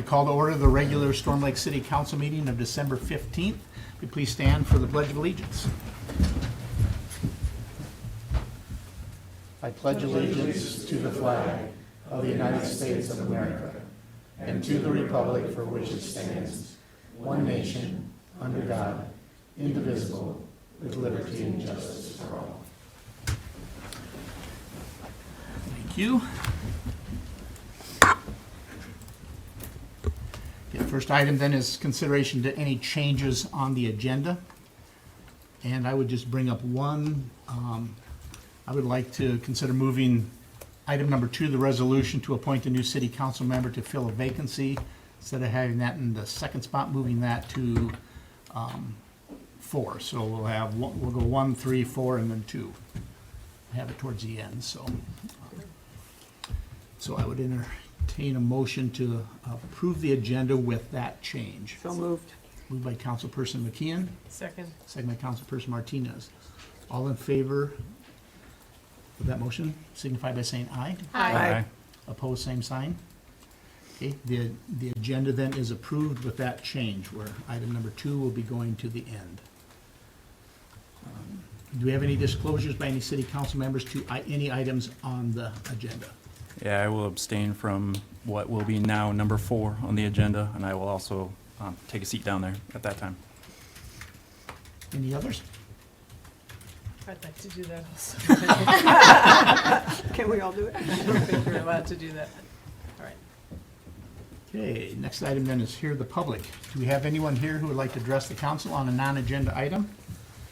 call to order the regular Storm Lake City Council meeting of December 15th. Will you please stand for the Pledge of Allegiance? I pledge allegiance to the flag of the United States of America and to the republic for which it stands, one nation, under God, indivisible, with liberty and justice for all. Thank you. The first item then is consideration to any changes on the agenda. And I would just bring up one. I would like to consider moving item number 2, the resolution to appoint a new city council member to fill a vacancy. Instead of having that in the second spot, moving that to 4. So we'll go 1, 3, 4, and then 2. Have it towards the end. So I would entertain a motion to approve the agenda with that change. So moved. Moved by Councilperson McKeon. Second. Second by Councilperson Martinez. All in favor of that motion, signify by saying aye. Aye. Opposed, same sign. Okay, the agenda then is approved with that change, where item number 2 will be going to the end. Do we have any disclosures by any city council members to any items on the agenda? Yeah, I will abstain from what will be now number 4 on the agenda, and I will also take a seat down there at that time. Any others? I'd like to do that also. Can we all do it? I don't think we're allowed to do that. All right. Okay, next item then is hear the public. Do we have anyone here who would like to address the council on a non-agenda item?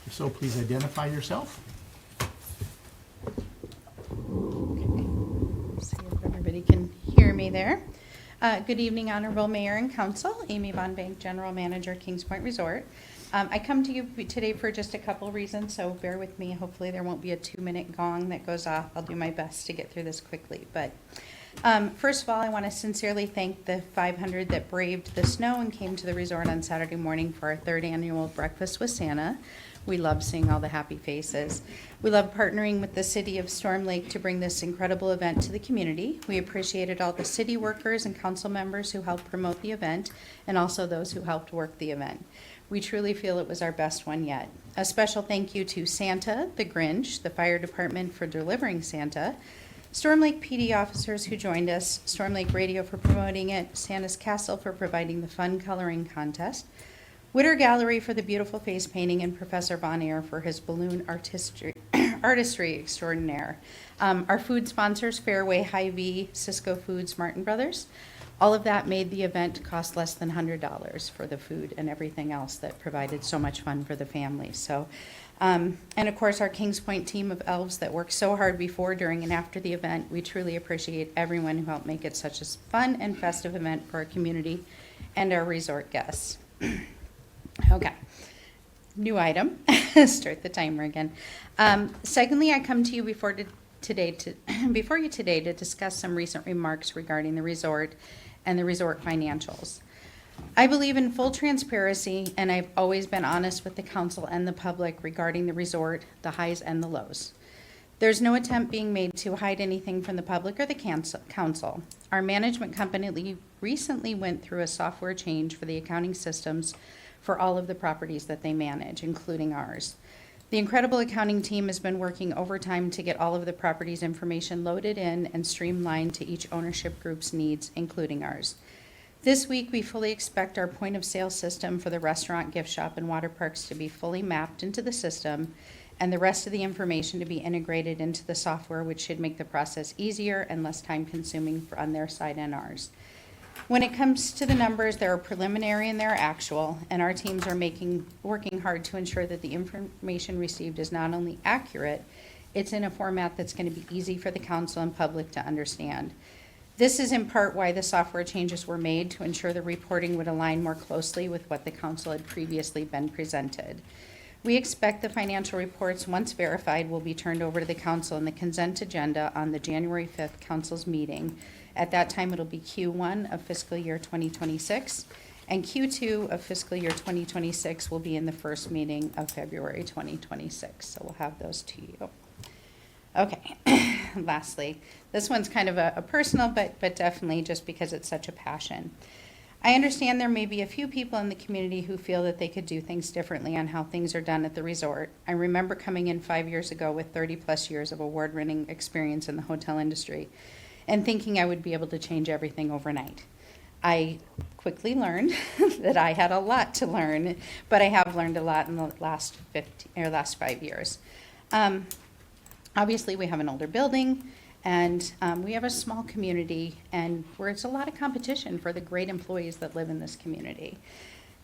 If so, please identify yourself. See if everybody can hear me there. Good evening, Honorable Mayor and Council. Amy Von Bank, General Manager, Kings Point Resort. I come to you today for just a couple reasons, so bear with me. Hopefully there won't be a 2-minute gong that goes off. I'll do my best to get through this quickly. But first of all, I want to sincerely thank the 500 that braved the snow and came to the resort on Saturday morning for our 3rd annual Breakfast with Santa. We love seeing all the happy faces. We love partnering with the city of Storm Lake to bring this incredible event to the community. We appreciated all the city workers and council members who helped promote the event, and also those who helped work the event. We truly feel it was our best one yet. A special thank you to Santa, the Grinch, the fire department for delivering Santa, Storm Lake PD officers who joined us, Storm Lake Radio for promoting it, Santa's Castle for providing the fun coloring contest, Witter Gallery for the beautiful face painting, and Professor Bon Air for his balloon artistry extraordinaire. Our food sponsors, Fairway, Hy-Vee, Cisco Foods, Martin Brothers. All of that made the event cost less than $100 for the food and everything else that provided so much fun for the family. So, and of course, our Kings Point team of elves that worked so hard before, during, and after the event. We truly appreciate everyone who helped make it such a fun and festive event for our community and our resort guests. Okay, new item. Start the timer again. Secondly, I come to you before you today to discuss some recent remarks regarding the resort and the resort financials. I believe in full transparency, and I've always been honest with the council and the public regarding the resort, the highs and the lows. There's no attempt being made to hide anything from the public or the council. Our management company recently went through a software change for the accounting systems for all of the properties that they manage, including ours. The incredible accounting team has been working overtime to get all of the properties' information loaded in and streamlined to each ownership group's needs, including ours. This week, we fully expect our point of sale system for the restaurant, gift shop, and water parks to be fully mapped into the system, and the rest of the information to be integrated into the software, which should make the process easier and less time consuming on their side and ours. When it comes to the numbers, there are preliminary and there are actual, and our teams are working hard to ensure that the information received is not only accurate, it's in a format that's going to be easy for the council and public to understand. This is in part why the software changes were made, to ensure the reporting would align more closely with what the council had previously been presented. We expect the financial reports, once verified, will be turned over to the council in the consent agenda on the January 5th council's meeting. At that time, it'll be Q1 of fiscal year 2026, and Q2 of fiscal year 2026 will be in the first meeting of February 2026. So we'll have those to you. Okay, lastly, this one's kind of a personal, but definitely just because it's such a passion. I understand there may be a few people in the community who feel that they could do things differently on how things are done at the resort. I remember coming in 5 years ago with 30-plus years of award-winning experience in the hotel industry and thinking I would be able to change everything overnight. I quickly learned that I had a lot to learn, but I have learned a lot in the last 5 years. Obviously, we have an older building, and we have a small community, and where it's a lot of competition for the great employees that live in this community,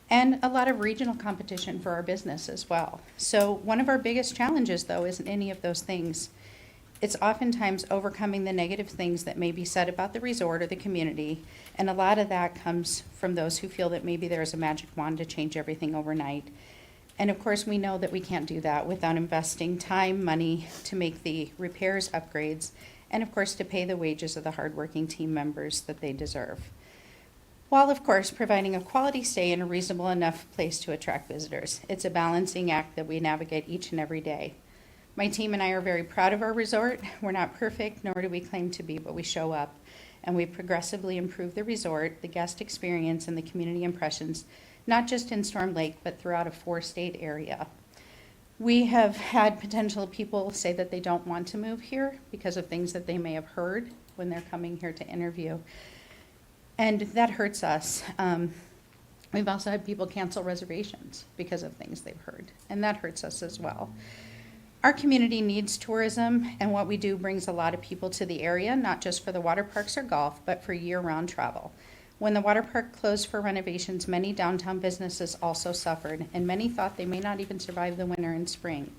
and a lot of regional competition for our business as well. So one of our biggest challenges, though, isn't any of those things. It's oftentimes overcoming the negative things that may be said about the resort or the community, and a lot of that comes from those who feel that maybe there's a magic wand to change everything overnight. And of course, we know that we can't do that without investing time, money to make the repairs, upgrades, and of course, to pay the wages of the hardworking team members that they deserve. While, of course, providing a quality stay in a reasonable enough place to attract visitors. It's a balancing act that we navigate each and every day. My team and I are very proud of our resort. We're not perfect, nor do we claim to be, but we show up, and we progressively improve the resort, the guest experience, and the community impressions, not just in Storm Lake, but throughout a 4-state area. We have had potential people say that they don't want to move here because of things that they may have heard when they're coming here to interview. And that hurts us. We've also had people cancel reservations because of things they've heard, and that hurts us as well. Our community needs tourism, and what we do brings a lot of people to the area, not just for the water parks or golf, but for year-round travel. When the water park closed for renovations, many downtown businesses also suffered, and many thought they may not even survive the winter and spring.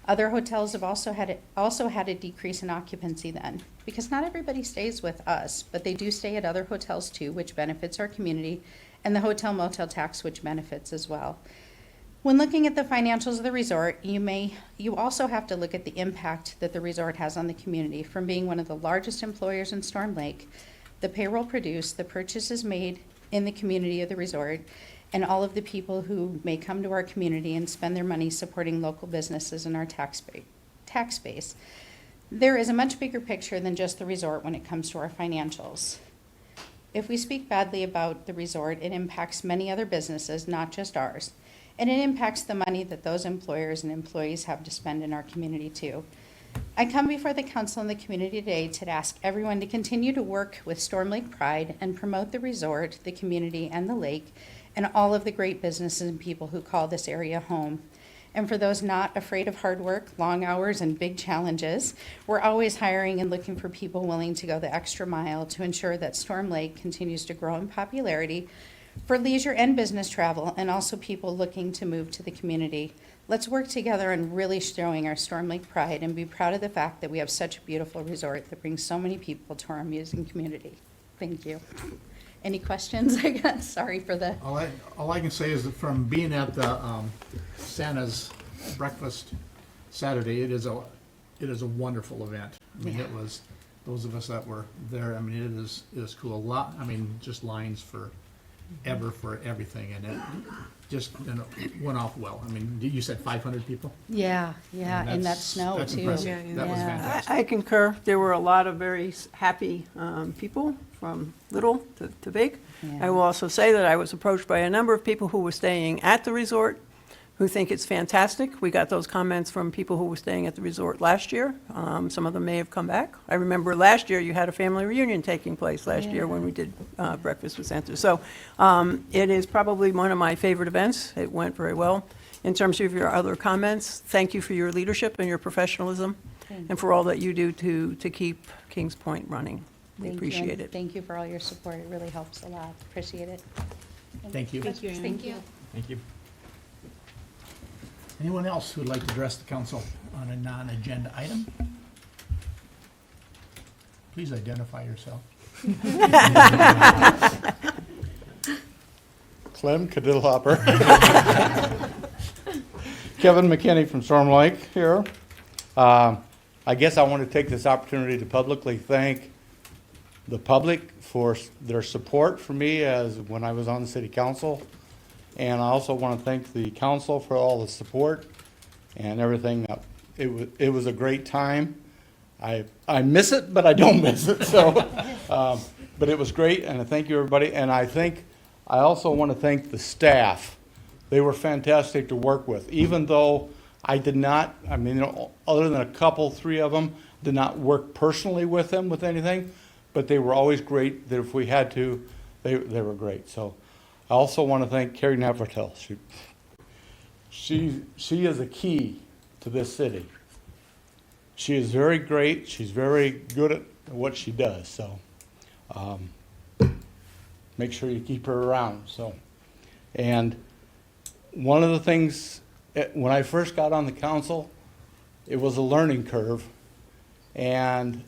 Other hotels have also had a decrease in occupancy then, because not everybody stays with us, but they do stay at other hotels too, which benefits our community, and the hotel motel tax, which benefits as well. When looking at the financials of the resort, you also have to look at the impact that the resort has on the community, from being one of the largest employers in Storm Lake, the payroll produced, the purchases made in the community of the resort, and all of the people who may come to our community and spend their money supporting local businesses in our tax base. There is a much bigger picture than just the resort when it comes to our financials. If we speak badly about the resort, it impacts many other businesses, not just ours, and it impacts the money that those employers and employees have to spend in our community too. I come before the council and the community today to ask everyone to continue to work with Storm Lake Pride and promote the resort, the community, and the lake, and all of the great businesses and people who call this area home. And for those not afraid of hard work, long hours, and big challenges, we're always hiring and looking for people willing to go the extra mile to ensure that Storm Lake continues to grow in popularity for leisure and business travel, and also people looking to move to the community. Let's work together on really showing our Storm Lake pride and be proud of the fact that we have such a beautiful resort that brings so many people to our amusing community. Thank you. Any questions? I got sorry for the. All I can say is that from being at the Santa's breakfast Saturday, it is a wonderful event. I mean, Yeah. it was, those of us that were there, I mean, it is cool. A lot, I mean, just lines for everything, and it just, went off well. I mean, you said 500 people? Yeah, I mean, and that that's- snow that's too. impressive. Yeah, That was yeah. fantastic. I concur. There were a lot of very happy people, from little to big. Yeah. I will also say that I was approached by a number of people who were staying at the resort who think it's fantastic. We got those comments from people who were staying at the resort last year. Some of them may have come back. I remember last year you had a family reunion taking place last year when we did Breakfast with Santa. So it is probably one of my favorite events. It went very well. In terms of your other comments, thank you for your leadership and your professionalism, Thank and for all that you do to keep Kings Point running. We Thank you, appreciate and it. Thank you for all your support. It really helps a lot. Appreciate it. Thank you. Thank you, Amy. Thank you. Thank you. Anyone else who would like to address the council on a non-agenda item? Please identify yourself. Clem Cadillhopper. Kevin McKinney from Storm Lake here. I guess I want to take this opportunity to publicly thank the public for their support for me as when I was on the city council. And I also want to thank the council for all the support and everything. It was a great time. I miss it, but I don't miss it. So, but it was great, and I thank you, everybody. And I think I also want to thank the staff. They were fantastic to work with, even though I did not, I mean, other than a couple, 3 of them, did not work personally with them with anything, but they were always great, that if we had to, they were great. So I also want to thank Carrie Nevertell. She is a key to this city. She is very great. She's very good at what she does. So make sure you keep her around. So, and one of the things, when I first got on the council, it was a learning curve. And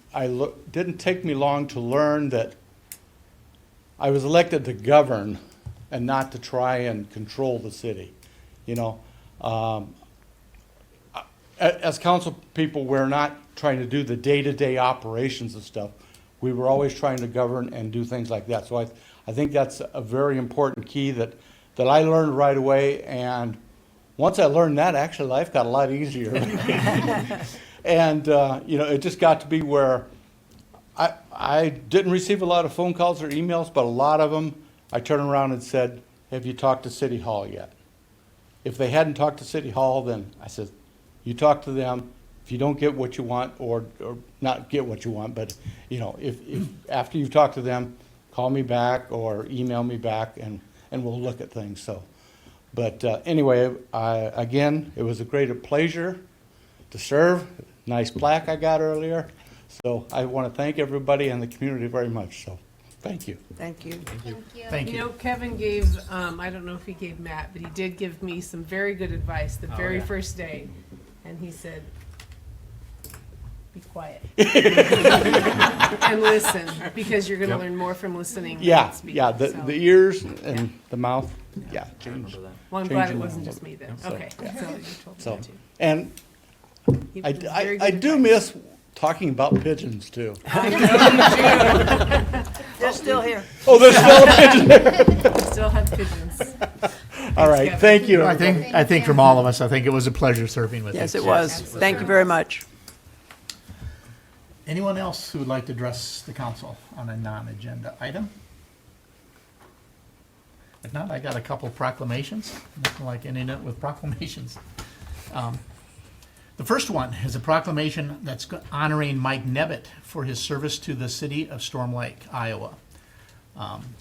didn't take me long to learn that I was elected to govern and not to try and control the city. You know, as council people, we're not trying to do the day-to-day operations of stuff. We were always trying to govern and do things like that. So I think that's a very important key that I learned right away. And once I learned that, actually life got a lot easier. And, you know, it just got to be where I didn't receive a lot of phone calls or emails, but a lot of them, I turned around and said, have you talked to City Hall yet? If they hadn't talked to City Hall, then I said, you talk to them. If you don't get what you want, or not get what you want, but, you know, if after you've talked to them, call me back or email me back, and we'll look at things. So, but anyway, again, it was a great pleasure to serve. Nice plaque I got earlier. So I want to thank everybody and the community very much. So thank you. Thank you. Thank You you. know, Kevin gave, I don't know if he gave Matt, but he did give me some very good advice the very first day. And he said, be quiet. And listen, because you're gonna learn more from listening than speaking. Yeah, So, the ears and the mouth, change. well, I'm glad it changing wasn't them. just me then. So, Okay, yeah. so you told me So, that too. and He was very I good do advice. miss talking about pigeons too. They're still here. Oh, there's still a pigeon there. We still have pigeons. All right, Kevin. thank you. I think from all of us, I think it was a pleasure serving with you. Yes, it was. Absolutely. Thank you very much. Anyone else who would like to address the council on a non-agenda item? If not, I got a couple proclamations. Nothing like ending it with proclamations. The first one is a proclamation that's honoring Mike Nebbett for his service to the city of Storm Lake, Iowa.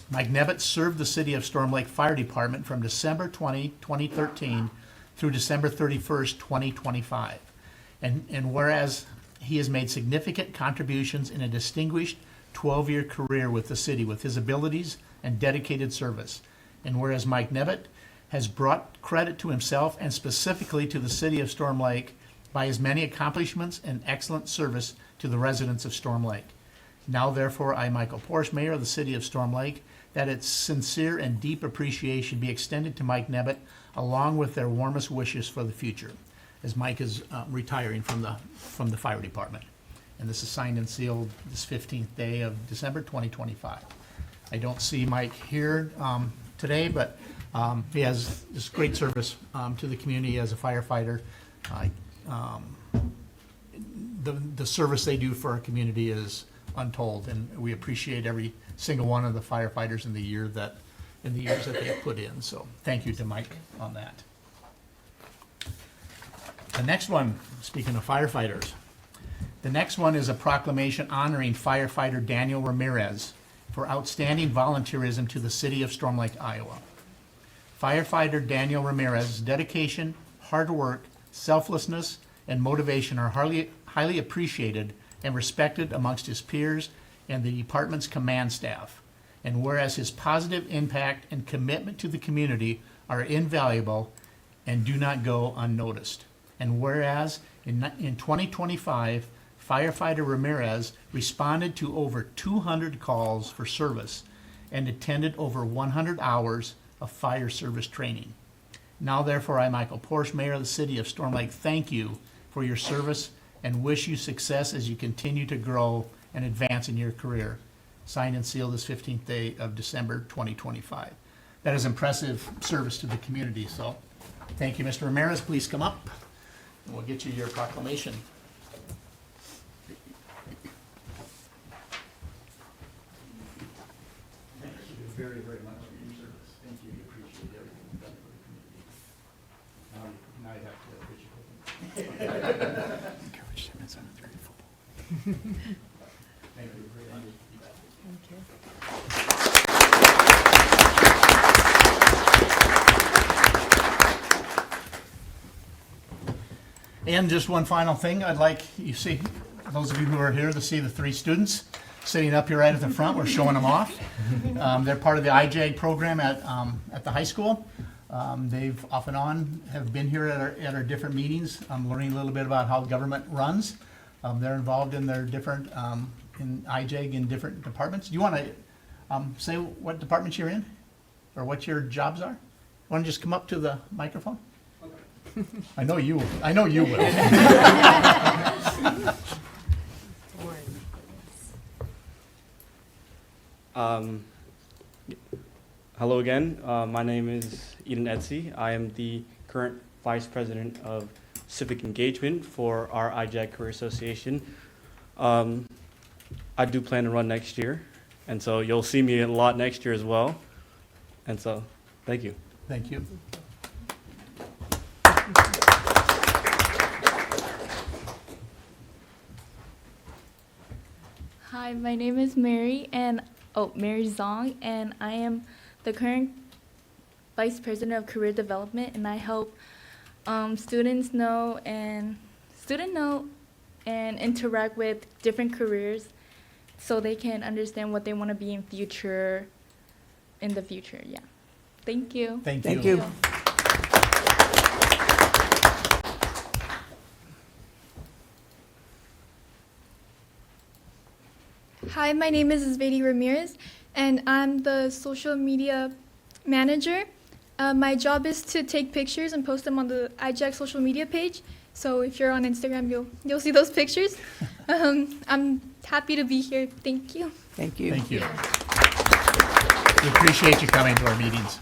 Mike Nebbett served the city of Storm Lake Fire Department from December 2013 through December 31st, 2025. And whereas he has made significant contributions in a distinguished 12-year career with the city with his abilities and dedicated service. And whereas Mike Nebbett has brought credit to himself and specifically to the city of Storm Lake by his many accomplishments and excellent service to the residents of Storm Lake. Now therefore, I, Michael Porsche, Mayor of the city of Storm Lake, that its sincere and deep appreciation be extended to Mike Nebbett along with their warmest wishes for the future, as Mike is retiring from the fire department. And this is signed and sealed this 15th day of December 2025. I don't see Mike here today, but he has this great service to the community as a firefighter. The service they do for our community is untold, and we appreciate every single one of the firefighters in the years that they have put in. So thank you to Mike on that. The next one, speaking of firefighters, the next one is a proclamation honoring firefighter Daniel Ramirez for outstanding volunteerism to the city of Storm Lake, Iowa. Firefighter Daniel Ramirez's dedication, hard work, selflessness, and motivation are highly appreciated and respected amongst his peers and the department's command staff. And whereas his positive impact and commitment to the community are invaluable and do not go unnoticed. And whereas in 2025, firefighter Ramirez responded to over 200 calls for service and attended over 100 hours of fire service training. Now therefore, I, Michael Porsche, Mayor of the city of Storm Lake, thank you for your service and wish you success as you continue to grow and advance in your career. Signed and sealed this 15th day of December 2025. That is impressive service to the community, so thank you, Mr. Ramirez. Please come up, and we'll get you your proclamation. Thank you very, very much for your service. And just one final thing, I'd like, you see, those of you who are here to see the three students sitting up here right at the front, we're showing them off. They're part of the IJAG program at the high school. They've off and on have been here at our different meetings, learning a little bit about how government runs. They're involved in their different, in IJAG in different departments. Do you want to say what departments you're in? Or what your jobs are? Want to just come up to the microphone? I know you will. Hello again. My name is Eden Etsy. I am the current Vice President of Civic Engagement for our IJAG Career Association. I do plan to run next year, and so you'll see me a lot next year as well. And so, thank you. Thank you. Hi, my name is Mary Mary Zong, and I am the current Vice President of Career Development, and I help students know and interact with different careers so they can understand what they want to be in the future. Yeah. Thank you. Thank you. Thank you. Hi, my name is Isvedi Ramirez, and I'm the social media manager. My job is to take pictures and post them on the IJAG social media page. So if you're on Instagram, you'll see those pictures. I'm happy to be here. Thank you. Thank you. Thank you. We appreciate you coming to our meetings.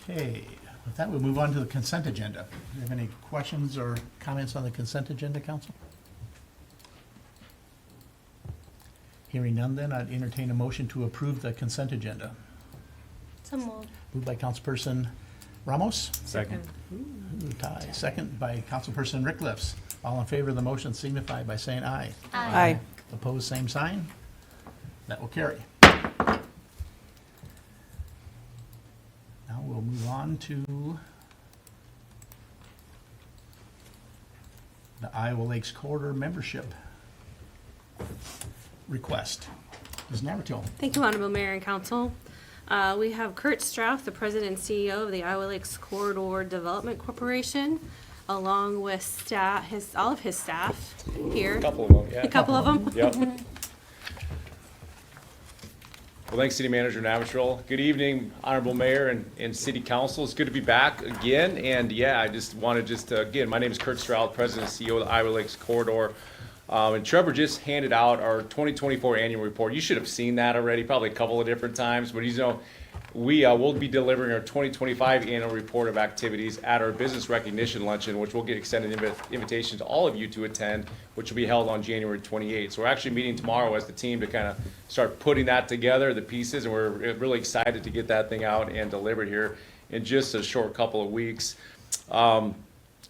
Okay, with that, we'll move on to the consent agenda. Do you have any questions or comments on the consent agenda, council? Hearing none, then I'd entertain a motion to approve the consent agenda. So moved. Moved by Councilperson Ramos. Second. Ty. Second by Councilperson Rickliffs. All in favor of the motion signify by saying aye. Aye. Opposed, same sign. That will carry. Now we'll move on to the Iowa Lakes Corridor membership request. Ms. Navratil. Thank you, Honorable Mayor and Council. We have Kurt Strauss, the President and CEO of the Iowa Lakes Corridor Development Corporation, along with staff, all of his staff here. A couple of them, yeah. A couple of them. Yep. Well, thanks, City Manager Navratil. Good evening, Honorable Mayor and City Council. It's good to be back again. And yeah, I just wanted again, my name is Kurt Strauss, President and CEO of the Iowa Lakes Corridor. And Trevor just handed out our 2024 annual report. You should have seen that already, probably a couple of different times. But we will be delivering our 2025 annual report of activities at our business recognition luncheon, which we'll get extended invitation to all of you to attend, which will be held on January 28th. So we're actually meeting tomorrow as the team to kind of start putting that together, the pieces, and we're really excited to get that thing out and delivered here in just a short couple of weeks.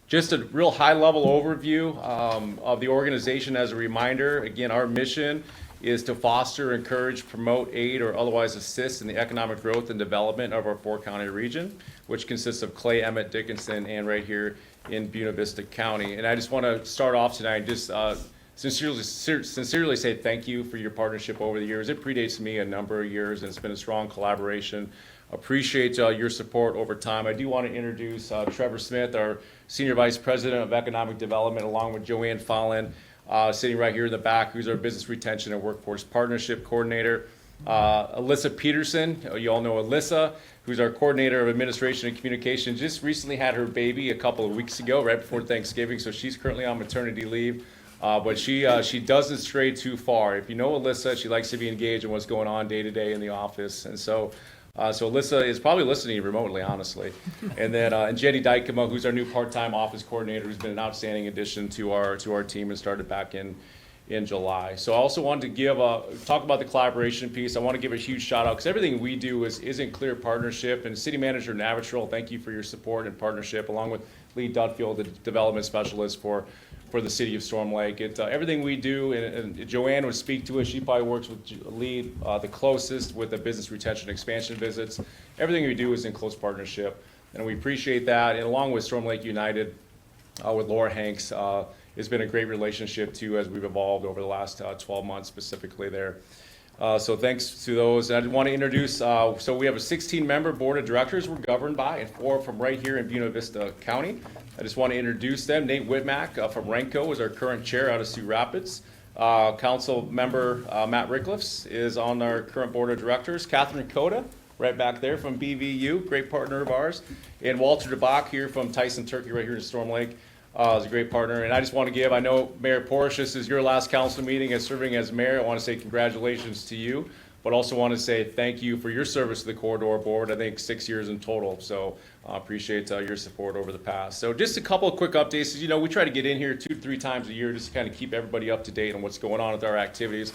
Just a real high-level overview of the organization as a reminder. Again, our mission is to foster, encourage, promote, aid, or otherwise assist in the economic growth and development of our four-county region, which consists of Clay, Emmett, Dickinson, and right here in Buena Vista County. And I just want to start off tonight and just sincerely say thank you for your partnership over the years. It predates me a number of years, and it's been a strong collaboration. Appreciate your support over time. I do want to introduce Trevor Smith, our Senior Vice President of Economic Development, along with Joanne Fallon, sitting right here in the back, who's our Business Retention and Workforce Partnership Coordinator. Alyssa Peterson, you all know Alyssa, who's our Coordinator of Administration and Communication, just recently had her baby a couple of weeks ago, right before Thanksgiving, so she's currently on maternity leave. But she doesn't stray too far. If you know Alyssa, she likes to be engaged in what's going on day to day in the office, and so Alyssa is probably listening remotely, honestly. And then and Jenny Dykema, who's our new part-time office coordinator, who's been an outstanding addition to our team and started back in in July. So I also wanted to give talk about the collaboration piece. I want to give a huge shout out because everything we do is in clear partnership. And City Manager Navitral, thank you for your support and partnership, along with Lee Dudfield, the development specialist for the city of Storm Lake. Everything we do, and Joanne would speak to it, she probably works with Lee the closest with the business retention expansion visits. Everything we do is in close partnership, and we appreciate that. And along with Storm Lake United, with Laura Hanks, it's been a great relationship too as we've evolved over the last 12 months specifically there. So thanks to those. And I want to introduce, so we have a 16-member board of directors we're governed by, and 4 from right here in Buena Vista County. I just want to introduce them. Nate Whitmack from Renco is our current chair out of Sioux Rapids. Council member Matt Rickliffs is on our current board of directors. Catherine Coda, right back there from BVU, great partner of ours. And Walter DeBach here from Tyson Turkey right here in Storm Lake. Is a great partner. And I just want to give, I know Mayor Porsche, this is your last council meeting as serving as mayor. I want to say congratulations to you, but also want to say thank you for your service to the Corridor Board. I think 6 years in total. So I appreciate your support over the past. So just a couple of quick updates. You know, we try to get in here 2 to 3 times a year just to kind of keep everybody up to date on what's going on with our activities.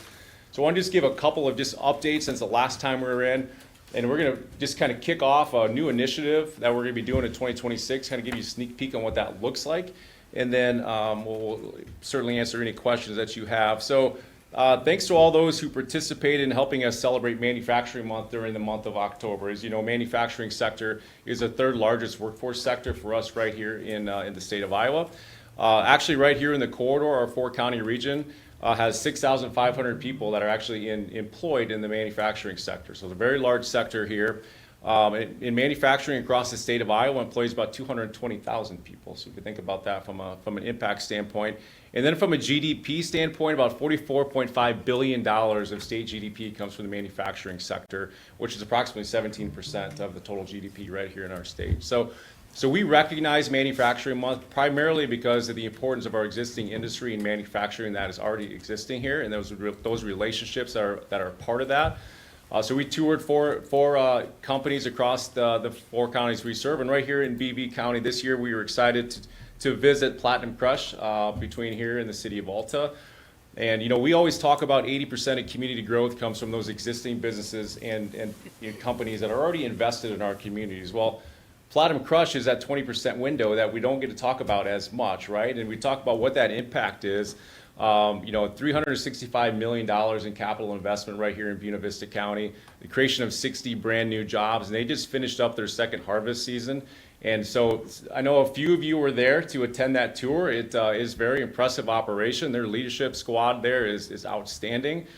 So I want to just give a couple of just updates since the last time we were in. And we're going to just kind of kick off a new initiative that we're going to be doing in 2026, kind of give you a sneak peek on what that looks like. And then we'll certainly answer any questions that you have. So thanks to all those who participated in helping us celebrate Manufacturing Month during the month of October. As you know, manufacturing sector is the 3rd largest workforce sector for us right here in the state of Iowa. Actually, right here in the corridor, our 4-county region has 6,500 people that are actually employed in the manufacturing sector. So it's a very large sector here. In manufacturing across the state of Iowa employs about 220,000 people. So if you think about that from an impact standpoint. And then from a GDP standpoint, about $44.5 billion of state GDP comes from the manufacturing sector, which is approximately 17% of the total GDP right here in our state. So we recognize Manufacturing Month primarily because of the importance of our existing industry and manufacturing that is already existing here, and those relationships that are part of that. So we toured four companies across the 4 counties we serve, and right here in BV County this year we were excited to visit Platinum Crush between here and the city of Alta. And you know, we always talk about 80% of community growth comes from those existing businesses and companies that are already invested in our communities. Well, Platinum Crush is that 20% window that we don't get to talk about as much, right? And we talk about what that impact is. You know, $365 million in capital investment right here in Buena Vista County, the creation of 60 brand new jobs, and they just finished up their 2nd harvest season. And so I know a few of you were there to attend that tour. It is very impressive operation. Their leadership squad there is outstanding.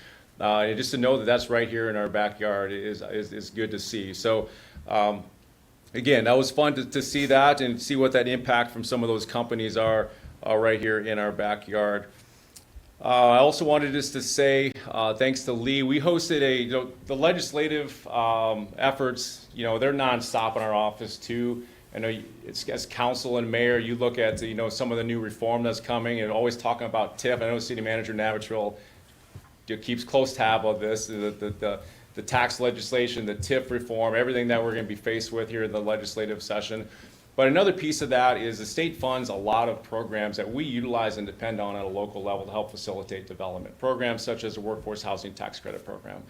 And just to know that that's right here in our backyard is good to see. So again, that was fun to see that and see what that impact from some of those companies are right here in our backyard. I also wanted just to say, thanks to Lee, we hosted the legislative efforts, you know, they're nonstop in our office too. I know it's, as council and mayor, you look at, you know, some of the new reform that's coming and always talking about TIF. I know City Manager Navitral keeps close tab of this, the tax legislation, the TIF reform, everything that we're going to be faced with here in the legislative session. But another piece of that is the state funds a lot of programs that we utilize and depend on at a local level to help facilitate development. Programs such as the Workforce Housing Tax Credit Program,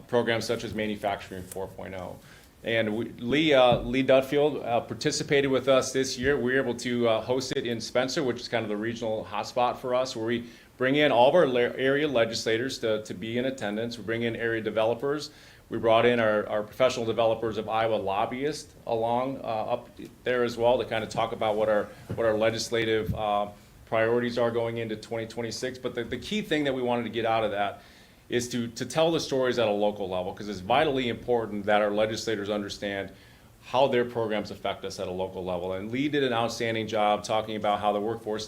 programs such as Manufacturing 4.0. And Lee Dudfield participated with us this year. We were able to host it in Spencer, which is kind of the regional hotspot for us, where we bring in all of our area legislators to be in attendance. We bring in area developers. We brought in our professional developers of Iowa lobbyists along up there as well to kind of talk about what our legislative priorities are going into 2026. But the key thing that we wanted to get out of that is to tell the stories at a local level, because it's vitally important that our legislators understand how their programs affect us at a local level. And Lee did an outstanding job talking about how the workforce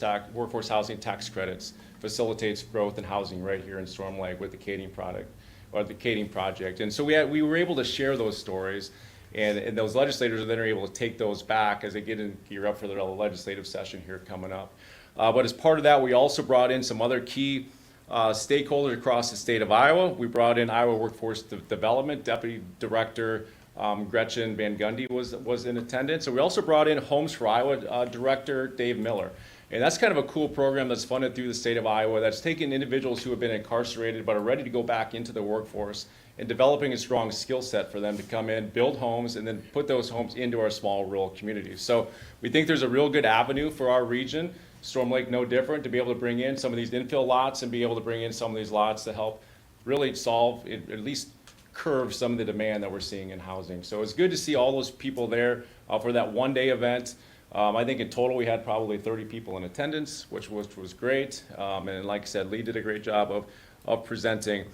housing tax credits facilitates growth in housing right here in Storm Lake with the Kading project. And so we were able to share those stories, and those legislators are then able to take those back as they gear up for their legislative session here coming up. But as part of that, we also brought in some other key stakeholders across the state of Iowa. We brought in Iowa Workforce Development Deputy Director Gretchen Van Gundy was in attendance. And we also brought in Homes for Iowa Director Dave Miller. And that's kind of a cool program that's funded through the state of Iowa that's taking individuals who have been incarcerated but are ready to go back into the workforce and developing a strong skill set for them to come in, build homes, and then put those homes into our small rural communities. So we think there's a real good avenue for our region, Storm Lake no different, to be able to bring in some of these infill lots and be able to bring in some of these lots to help really solve, at least curb some of the demand that we're seeing in housing. So it's good to see all those people there for that one-day event. I think in total we had probably 30 people in attendance, which was great. And like I said, Lee did a great job of presenting.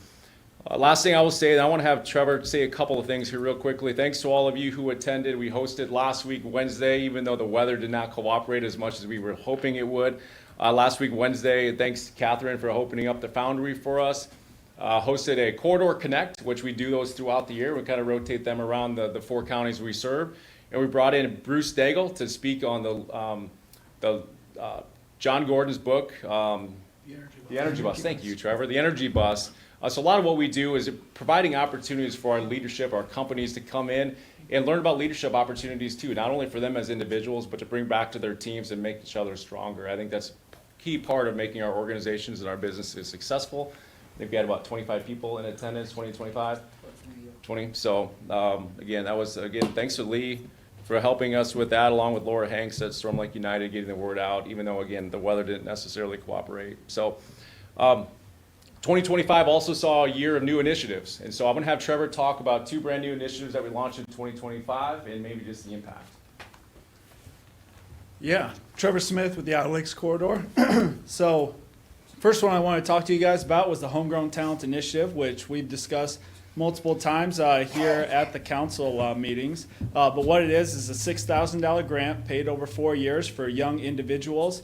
Last thing I will say, and I want to have Trevor say a couple of things here real quickly. Thanks to all of you who attended. We hosted last week Wednesday, even though the weather did not cooperate as much as we were hoping it would. Last week Wednesday, thanks to Catherine for opening up the foundry for us. Hosted a Corridor Connect, which we do those throughout the year. We kind of rotate them around the 4 counties we serve. And we brought in Bruce Daigle to speak on the John Gordon's book, The Energy Bus. Thank you, Trevor. The Energy Bus. So a lot of what we do is providing opportunities for our leadership, our companies to come in and learn about leadership opportunities too, not only for them as individuals, but to bring back to their teams and make each other stronger. I think that's a key part of making our organizations and our businesses successful. I think we had about 25 people in attendance, 25? 20. So again, thanks to Lee for helping us with that, along with Laura Hanks at Storm Lake United, getting the word out, even though, again, the weather didn't necessarily cooperate. So 2025 also saw a year of new initiatives. And so I'm going to have Trevor talk about 2 brand new initiatives that we launched in 2025 and maybe just the impact. Yeah, Trevor Smith with the Outer Lakes Corridor. So first one I want to talk to you guys about was the Homegrown Talent Initiative, which we've discussed multiple times here at the council meetings. But what it is a $6,000 grant paid over 4 years for young individuals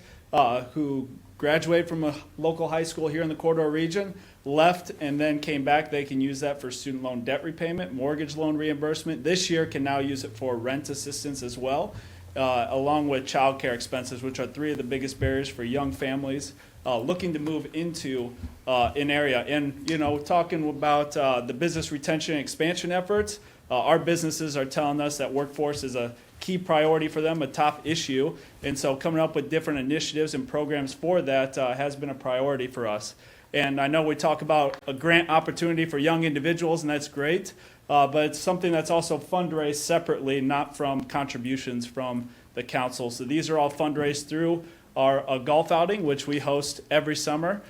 who graduated from a local high school here in the Corridor region, left and then came back. They can use that for student loan debt repayment, mortgage loan reimbursement. This year can now use it for rent assistance as well, along with childcare expenses, which are 3 of the biggest barriers for young families looking to move into an area. And, talking about the business retention and expansion efforts, our businesses are telling us that workforce is a key priority for them, a top issue. And so coming up with different initiatives and programs for that has been a priority for us. And I know we talk about a grant opportunity for young individuals, and that's great. But it's something that's also fundraised separately, not from contributions from the council. So these are all fundraised through our golf outing, which we host every summer.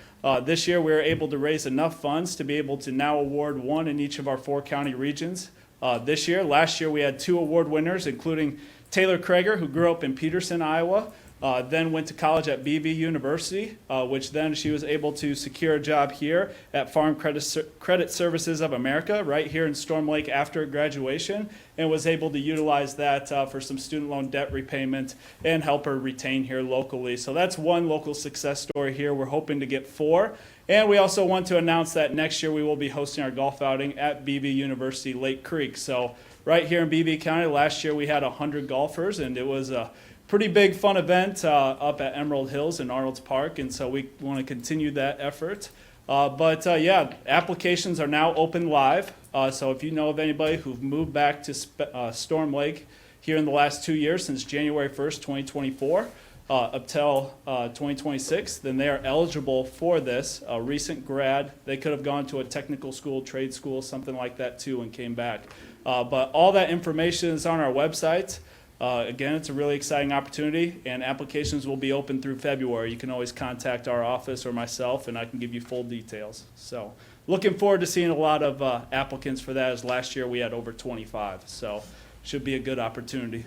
This year we were able to raise enough funds to be able to now award 1 in each of our 4 county regions. Last year we had 2 award winners, including Taylor Krager, who grew up in Peterson, Iowa, then went to college at BV University, which then she was able to secure a job here at Farm Credit Services of America, right here in Storm Lake after graduation, and was able to utilize that for some student loan debt repayment and help her retain here locally. So that's one local success story here. We're hoping to get 4. And we also want to announce that next year we will be hosting our golf outing at BV University Lake Creek. So right here in BV County, last year we had 100 golfers, and it was a pretty big fun event up at Emerald Hills in Arnold's Park, and so we want to continue that effort. Applications are now open live. So if you know of anybody who've moved back to Storm Lake here in the last 2 years, since January 1st, 2024, up till 2026, then they are eligible for this. A recent grad, they could have gone to a technical school, trade school, something like that too, and came back. But all that information is on our website. Again, it's a really exciting opportunity, and applications will be open through February. You can always contact our office or myself, and I can give you full details. So looking forward to seeing a lot of applicants for that, as last year we had over 25. So should be a good opportunity.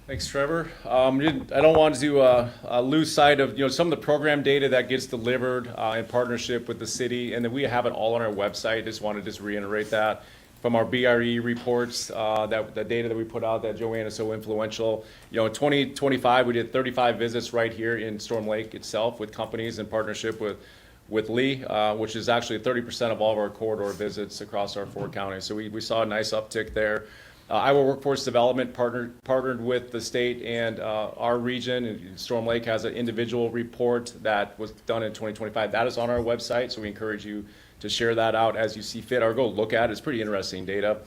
Thanks, Trevor. I don't want to lose sight of some of the program data that gets delivered in partnership with the city, and then we have it all on our website. Just want to reiterate that from our BRE reports, that the data that we put out that Joanne is so influential. In 2025, we did 35 visits right here in Storm Lake itself with companies in partnership with Lee, which is actually 30% of all of our corridor visits across our 4 counties. So we saw a nice uptick there. Iowa Workforce Development partnered with the state and our region. And Storm Lake has an individual report that was done in 2025. That is on our website, so we encourage you to share that out as you see fit or go look at it. It's pretty interesting data.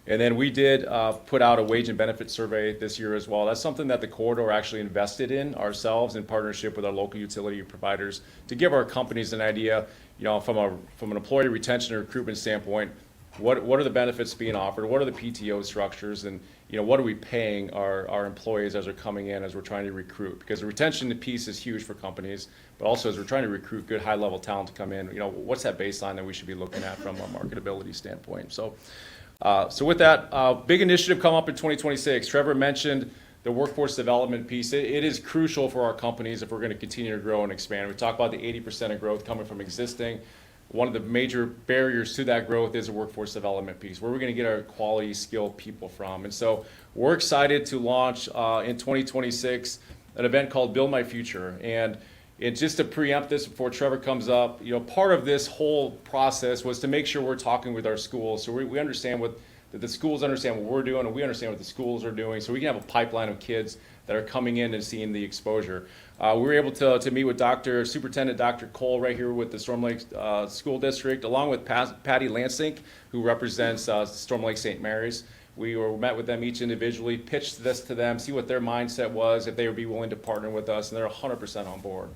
And then we did put out a wage and benefit survey this year as well. That's something that the corridor actually invested in ourselves in partnership with our local utility providers to give our companies an idea, from an employee retention and recruitment standpoint, what are the benefits being offered? What are the PTO structures? And, what are we paying our employees as they're coming in, as we're trying to recruit? Because the retention piece is huge for companies, but also as we're trying to recruit good high-level talent to come in, what's that baseline that we should be looking at from a marketability standpoint? So with that, big initiative come up in 2026. Trevor mentioned the workforce development piece. It is crucial for our companies if we're going to continue to grow and expand. We talked about the 80% of growth coming from existing. One of the major barriers to that growth is a workforce development piece, where we're going to get our quality, skilled people from. And so we're excited to launch in 2026 an event called Build My Future. And just to preempt this before Trevor comes up, part of this whole process was to make sure we're talking with our schools, so we understand that the schools understand what we're doing, and we understand what the schools are doing, so we can have a pipeline of kids that are coming in and seeing the exposure. We were able to meet with Superintendent Dr. Cole right here with the Storm Lake School District, along with Patty Lansink, who represents Storm Lake St. Mary's. We met with them each individually, pitched this to them, see what their mindset was, if they would be willing to partner with us, and they're 100% on board.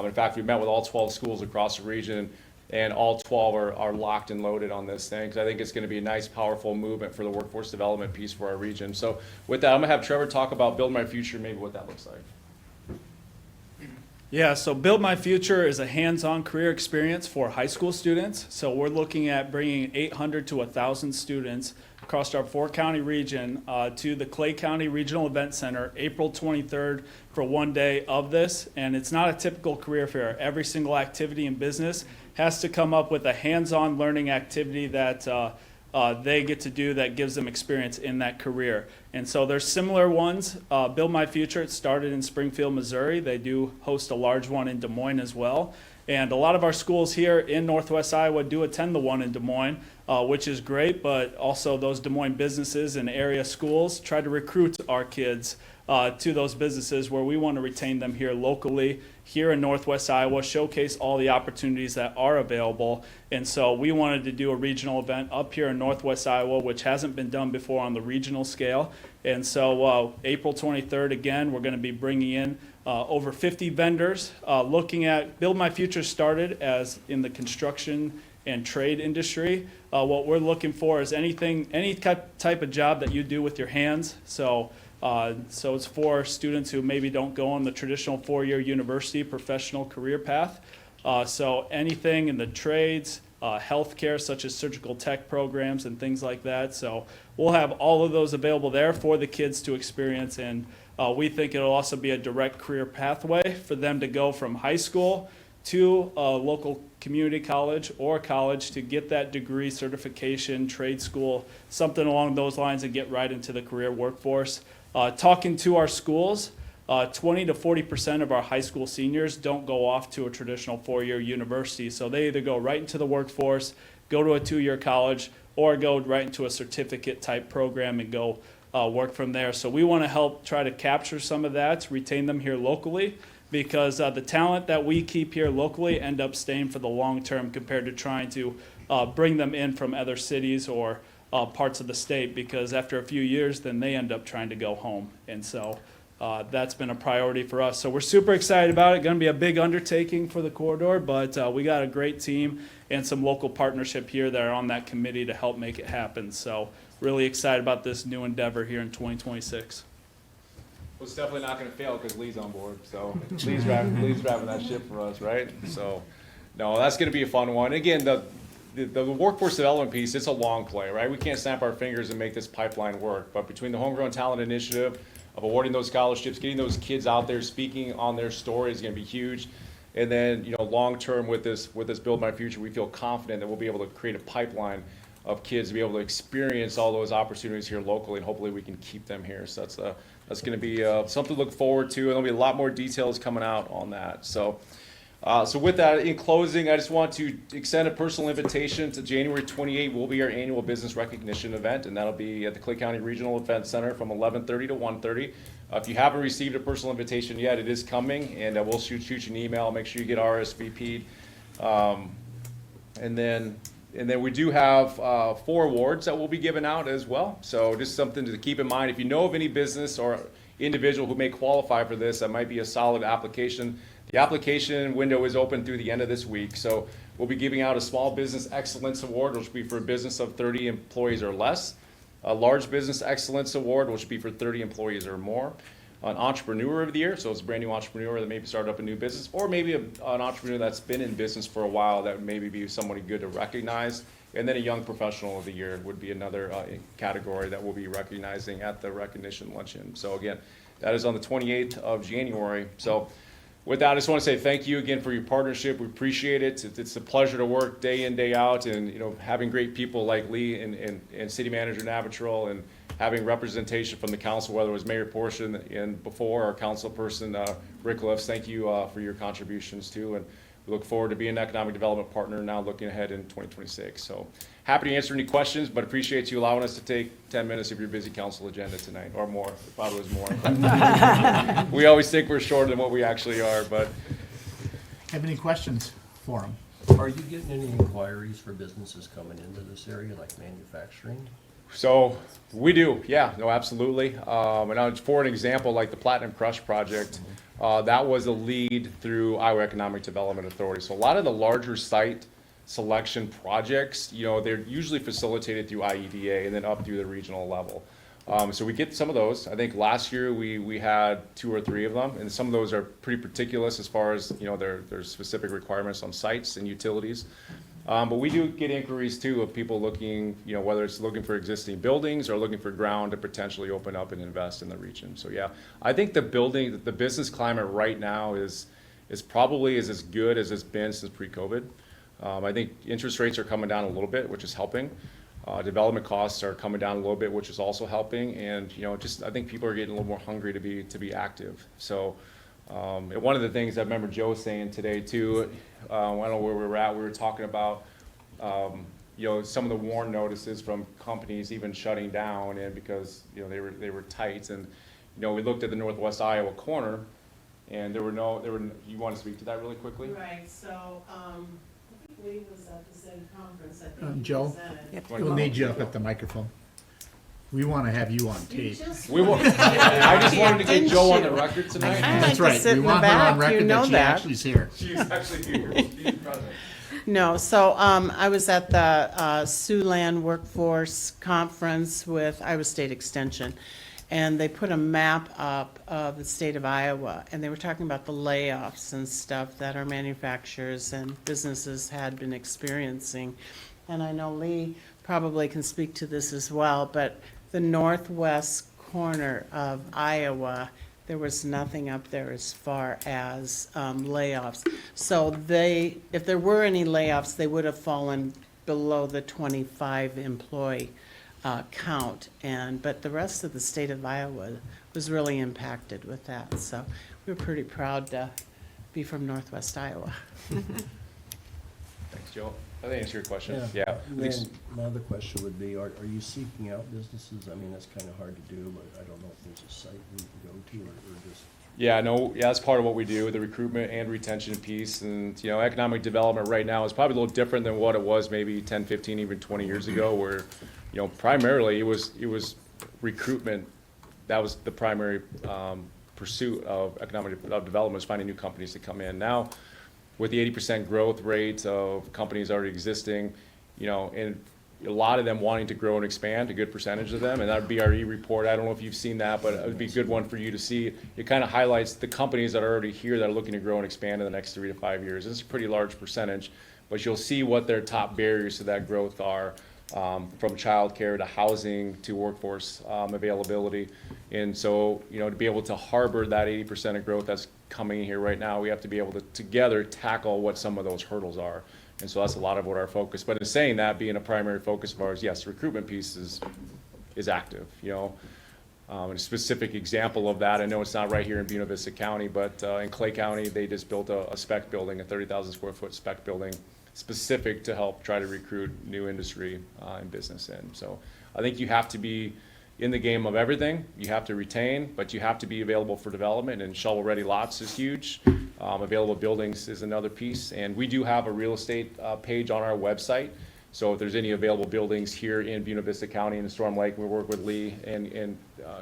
In fact, we met with all 12 schools across the region, and all 12 are locked and loaded on this thing, because I think it's going to be a nice, powerful movement for the workforce development piece for our region. So with that, I'm going to have Trevor talk about Build My Future, maybe what that looks like. Yeah, so Build My Future is a hands-on career experience for high school students. So we're looking at bringing 800 to 1,000 students across our 4-county region to the Clay County Regional Event Center, April 23rd, for one day of this. And it's not a typical career fair. Every single activity in business has to come up with a hands-on learning activity that they get to do that gives them experience in that career. And so there's similar ones. Build My Future, it started in Springfield, Missouri. They do host a large one in Des Moines as well. And a lot of our schools here in Northwest Iowa do attend the one in Des Moines, which is great, but also those Des Moines businesses and area schools try to recruit our kids to those businesses, where we want to retain them here locally, here in Northwest Iowa, showcase all the opportunities that are available. And so we wanted to do a regional event up here in Northwest Iowa, which hasn't been done before on the regional scale. And so April 23rd, again, we're going to be bringing in over 50 vendors looking at Build My Future. Started as in the construction and trade industry. What we're looking for is any type of job that you do with your hands. So it's for students who maybe don't go on the traditional 4-year university professional career path. So anything in the trades, healthcare, such as surgical tech programs and things like that. So we'll have all of those available there for the kids to experience. And we think it'll also be a direct career pathway for them to go from high school to a local community college or college to get that degree, certification, trade school, something along those lines, and get right into the career workforce. Talking to our schools, 20 to 40% of our high school seniors don't go off to a traditional 4-year university. So they either go right into the workforce, go to a 2-year college, or go right into a certificate type program and go work from there. So we want to help try to capture some of that, retain them here locally, because the talent that we keep here locally end up staying for the long term compared to trying to bring them in from other cities or parts of the state, because after a few years, then they end up trying to go home. And so that's been a priority for us. So we're super excited about it. Going to be a big undertaking for the corridor, but we got a great team and some local partnership here that are on that committee to help make it happen. So really excited about this new endeavor here in 2026. Well, it's definitely not going to fail because Lee's on board. So Lee's driving that ship for us, right? So, no, that's going to be a fun one. Again, the workforce development piece, it's a long play, right? We can't snap our fingers and make this pipeline work. But between the Homegrown Talent Initiative, of awarding those scholarships, getting those kids out there speaking on their story is going to be huge. And then, long term with this Build My Future, we feel confident that we'll be able to create a pipeline of kids to be able to experience all those opportunities here locally, and hopefully we can keep them here. So that's going to be something to look forward to, and there'll be a lot more details coming out on that. So with that, in closing, I just want to extend a personal invitation to January 28th will be our annual business recognition event, and that'll be at the Clay County Regional Event Center from 11:30 to 1:30. If you haven't received a personal invitation yet, it is coming, and we'll shoot you an email. Make sure you get RSVP'd. And then And then we do have 4 awards that will be given out as well. So just something to keep in mind. If you know of any business or individual who may qualify for this, that might be a solid application. The application window is open through the end of this week. So we'll be giving out a Small Business Excellence Award, which will be for a business of 30 employees or less. A Large Business Excellence Award, which will be for 30 employees or more. An Entrepreneur of the Year, so it's a brand new entrepreneur that maybe started up a new business, or maybe an entrepreneur that's been in business for a while that would maybe be somebody good to recognize. And then a Young Professional of the Year would be another category that we'll be recognizing at the recognition luncheon. So again, that is on the 28th of January. So with that, I just want to say thank you again for your partnership. We appreciate it. It's a pleasure to work day in, day out, and having great people like Lee and City Manager Navatrell, and having representation from the council, whether it was Mayor Portion and before our council person Rick Liffs. Thank you for your contributions too, and we look forward to being an economic development partner now looking ahead in 2026. So happy to answer any questions, but appreciate you allowing us to take 10 minutes of your busy council agenda tonight, or more. It probably was more. We always think we're shorter than what we actually are, but. Have any questions for him? Are you getting any inquiries for businesses coming into this area, like manufacturing? So we do, yeah, no, absolutely. And for an example, like the Platinum Crush project, that was a lead through Iowa Economic Development Authority. So a lot of the larger site selection projects, they're usually facilitated through IEDA and then up through the regional level. So we get some of those. I think last year we had 2 or 3 of them, and some of those are pretty particular as far as, there's specific requirements on sites and utilities. But we do get inquiries too of people looking, whether it's looking for existing buildings or looking for ground to potentially open up and invest in the region. So yeah, I think the business climate right now is probably as good as it's been since pre-COVID. I think interest rates are coming down a little bit, which is helping. Development costs are coming down a little bit, which is also helping. And I think people are getting a little more hungry to be active. So. And one of the things I remember Joe saying today too, I don't know where we were at, we were talking about, some of the warn notices from companies even shutting down, and because, they were tight. And, we looked at the Northwest Iowa corner, and you want to speak to that really quickly? Right, so, I think Lee was at the same conference, I think. Joe? We'll need you up at the microphone. We want to have you on tape. I just wanted to get Joe on the record tonight. That's right. We want her on record that she actually is here. She's actually here. She's present. No, so I was at the Siouxland Workforce Conference with Iowa State Extension, and they put a map up of the state of Iowa, and they were talking about the layoffs and stuff that our manufacturers and businesses had been experiencing. And I know Lee probably can speak to this as well, but the northwest corner of Iowa, there was nothing up there as far as layoffs. So if there were any layoffs, they would have fallen below the 25 employee count. But the rest of the state of Iowa was really impacted with that. So we were pretty proud to be from Northwest Iowa. Thanks, Joe. I think that's your question. Yeah. Then my other question would be, are you seeking out businesses? I mean, that's kind of hard to do, but I don't know if there's a site we can go to or just. Yeah, that's part of what we do, the recruitment and retention piece. And, economic development right now is probably a little different than what it was maybe 10, 15, even 20 years ago, where, primarily it was recruitment. That was the primary pursuit of economic development, was finding new companies to come in. Now, with the 80% growth rate of companies already existing, and a lot of them wanting to grow and expand, a good percentage of them, and that BRE report, I don't know if you've seen that, but it would be a good one for you to see. It kind of highlights the companies that are already here that are looking to grow and expand in the next 3 to 5 years. It's a pretty large percentage, but you'll see what their top barriers to that growth are, from childcare to housing to workforce availability. And so, to be able to harbor that 80% of growth that's coming here right now, we have to be able to together tackle what some of those hurdles are. And so that's a lot of what our focus, but in saying that, being a primary focus of ours, yes, the recruitment piece is active, and a specific example of that, I know it's not right here in Buena Vista County, but in Clay County, they just built a spec building, a 30,000 square foot spec building, specific to help try to recruit new industry and business in. So I think you have to be in the game of everything. You have to retain, but you have to be available for development, and shovel-ready lots is huge. Available buildings is another piece, and we do have a real estate page on our website So if there's any available buildings here in Buena Vista County and Storm Lake, we work with Lee and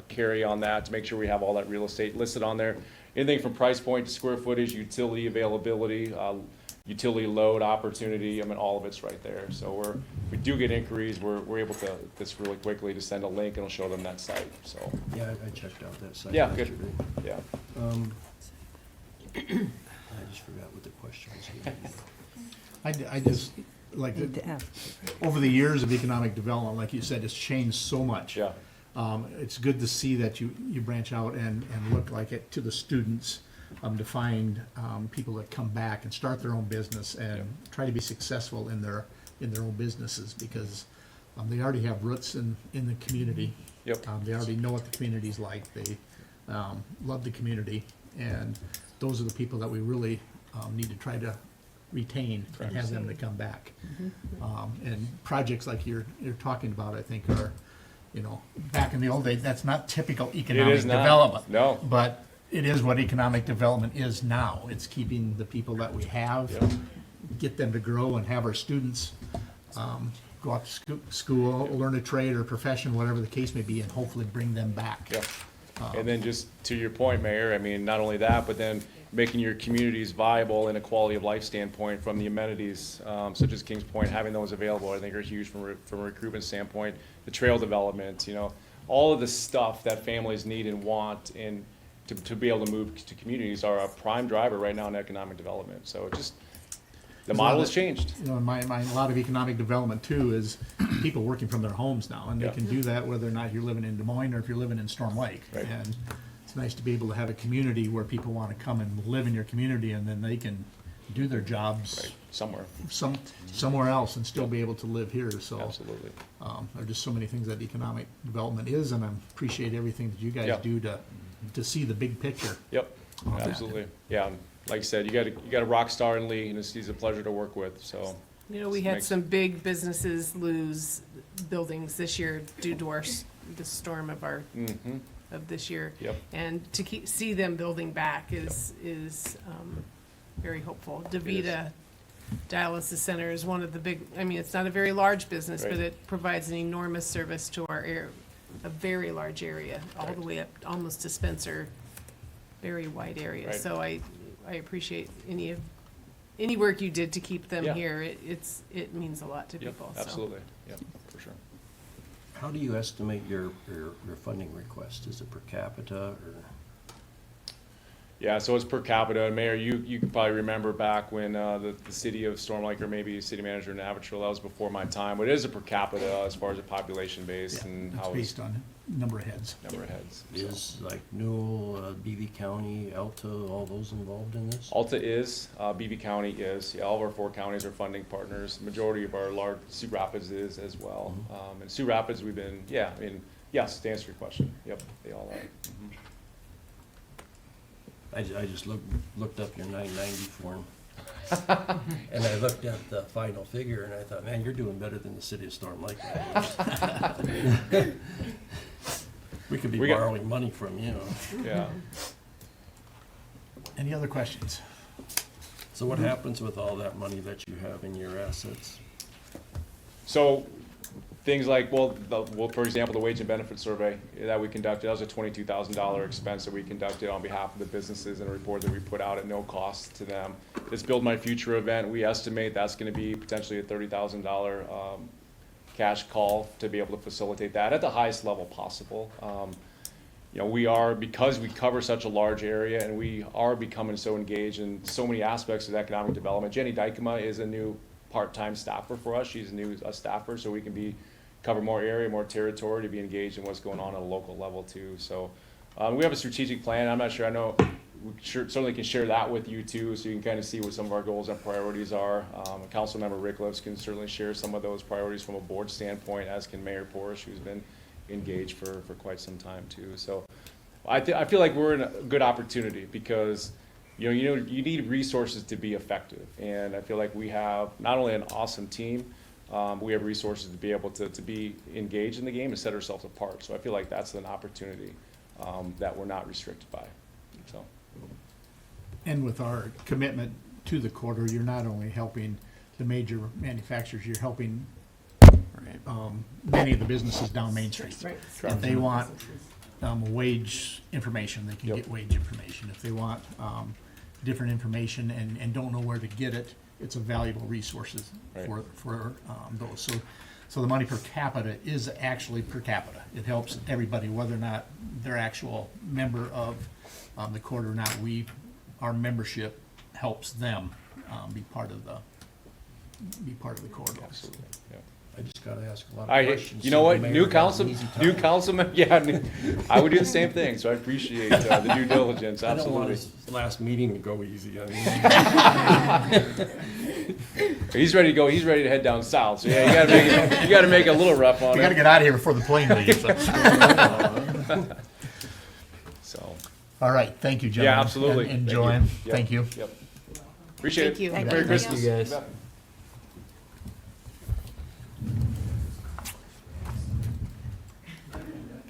Carrie on that to make sure we have all that real estate listed on there. Anything from price point to square footage, utility availability, utility load opportunity, I mean, all of it's right there. So if we do get inquiries, we're able to, just really quickly, to send a link and it'll show them that site, so. Yeah, I checked out that site Yeah, good. yesterday. Yeah. I just forgot what the question was. I just, like, over the years of economic development, like you said, it's changed so much. Yeah. It's good to see that you branch out and look like it to the students, to find people that come back and start their own business and try to be successful in their own businesses, because they already have roots in the community. Yep. They already know what the community's like. They love the community, and those are the people that we really need to try to retain and have them to come back. And projects like you're talking about, I think, are, you know, back in the old days, that's not typical economic is not. development. No. But it is what economic development is now. It's keeping the people that we have, get them to grow, and have our students go out to school, learn a trade or profession, whatever the case may be, and hopefully bring them back. Yeah. And then just to your point, Mayor, I mean, not only that, but then making your communities viable in a quality of life standpoint from the amenities, such as Kings Point, having those available, I think are huge from a recruitment standpoint. The trail development, you know, all of the stuff that families need and want, and to be able to move to communities are a prime driver right now in economic development. So it just, the model has changed. You know, in my mind, a lot of economic development too is people working from their homes now, and they Yeah. can do that whether or not you're living in Des Moines or if you're living in Storm Lake. Right. And it's nice to be able to have a community where people want to come and live in your community, and then they can do their jobs Right, somewhere, somewhere else and still be able to live here. So absolutely. there are just so many things that economic development is, and I appreciate everything that you guys Yeah. do to see the big picture. Yep, on that. absolutely. Yeah, and like I said, you got a rock star in Lee, and he's a pleasure to work with, so. You know, we had some big businesses lose buildings this year due to the storm of this year. Yep. And to see them building back is very hopeful. DaVita Dialysis Center is one of the big, I mean, it's not a very large business, but Right. it provides an enormous service to our a very large area, all the way up almost to Spencer, very wide area. Right. So I appreciate any work you did to keep them Yeah. here. It means a lot to Yep, people, so. absolutely, yep, for sure. How do you estimate your funding request? Is it per capita or? Yeah, so it's per capita, and Mayor, you can probably remember back when the city of Storm Lake, or maybe city manager in Navajo, that was before my time, but it is a per capita as far as a population base and It's how it's based on number of heads. number of heads. so. Is like Newell, BV County, Alta, all those involved in this? Alta is, BV County is, yeah, all of our 4 counties are funding partners. Majority of our large, Sioux Rapids is as well. And Sioux Rapids, we've been, yeah, I mean, yes, to answer your question, yep, they all are. Mhm. I just looked up your 990 form. And I looked at the final figure and I thought, man, you're doing better than the city of Storm Lake. We could be We got- borrowing money from you. Yeah. Any other questions? So what happens with all that money that you have in your assets? So, things like, well, for example, the wage and benefit survey that we conducted, that was a $22,000 expense that we conducted on behalf of the businesses, and a report that we put out at no cost to them. This Build My Future event, we estimate that's gonna be potentially a $30,000 cash call to be able to facilitate that at the highest level possible. You know, because we cover such a large area, and we are becoming so engaged in so many aspects of economic development. Jenny Dykema is a new part-time staffer for us. She's a staffer, so we can cover more area, more territory, to be engaged in what's going on at a local level too. So we have a strategic plan. I'm not sure, I know we certainly can share that with you too, so you can kind of see what some of our goals and priorities are. Councilmember Rickliffs can certainly share some of those priorities from a board standpoint, as can Mayor Porish, who's been engaged for quite some time too. So I feel like we're in a good opportunity, because you need resources to be effective, and I feel like we have not only an awesome team, we have resources to be able to be engaged in the game and set ourselves apart. So I feel like that's an opportunity that we're not restricted by. So. And with our commitment to the corridor, you're not only helping the major manufacturers, you're helping Right. many of the businesses down Main Street. Right. If they want wage information, they can Yep. get wage information. If they want different information and don't know where to get it, it's a valuable resource Right. for those. So the money per capita is actually per capita. It helps everybody, whether or not they're actual member of the court or not. Our membership helps them be part of the court. Absolutely, yeah. I just gotta ask a lot of questions. You know so what, the mayor new has council, an easy new time. councilman, yeah, I would do the same thing, so I appreciate the due diligence, I don't want absolutely. his last meeting to go easy. I mean, He's ready to go, he's ready to head down south, so yeah, you gotta make it a little rough on We gotta him. get out of here before the plane leaves. So, All right, thank you, gentlemen. yeah, absolutely. And Thank you. Joanne, Yep, thank you. Yep. Appreciate it. Thank you. Merry Thank you. Christmas. You guys. You bet.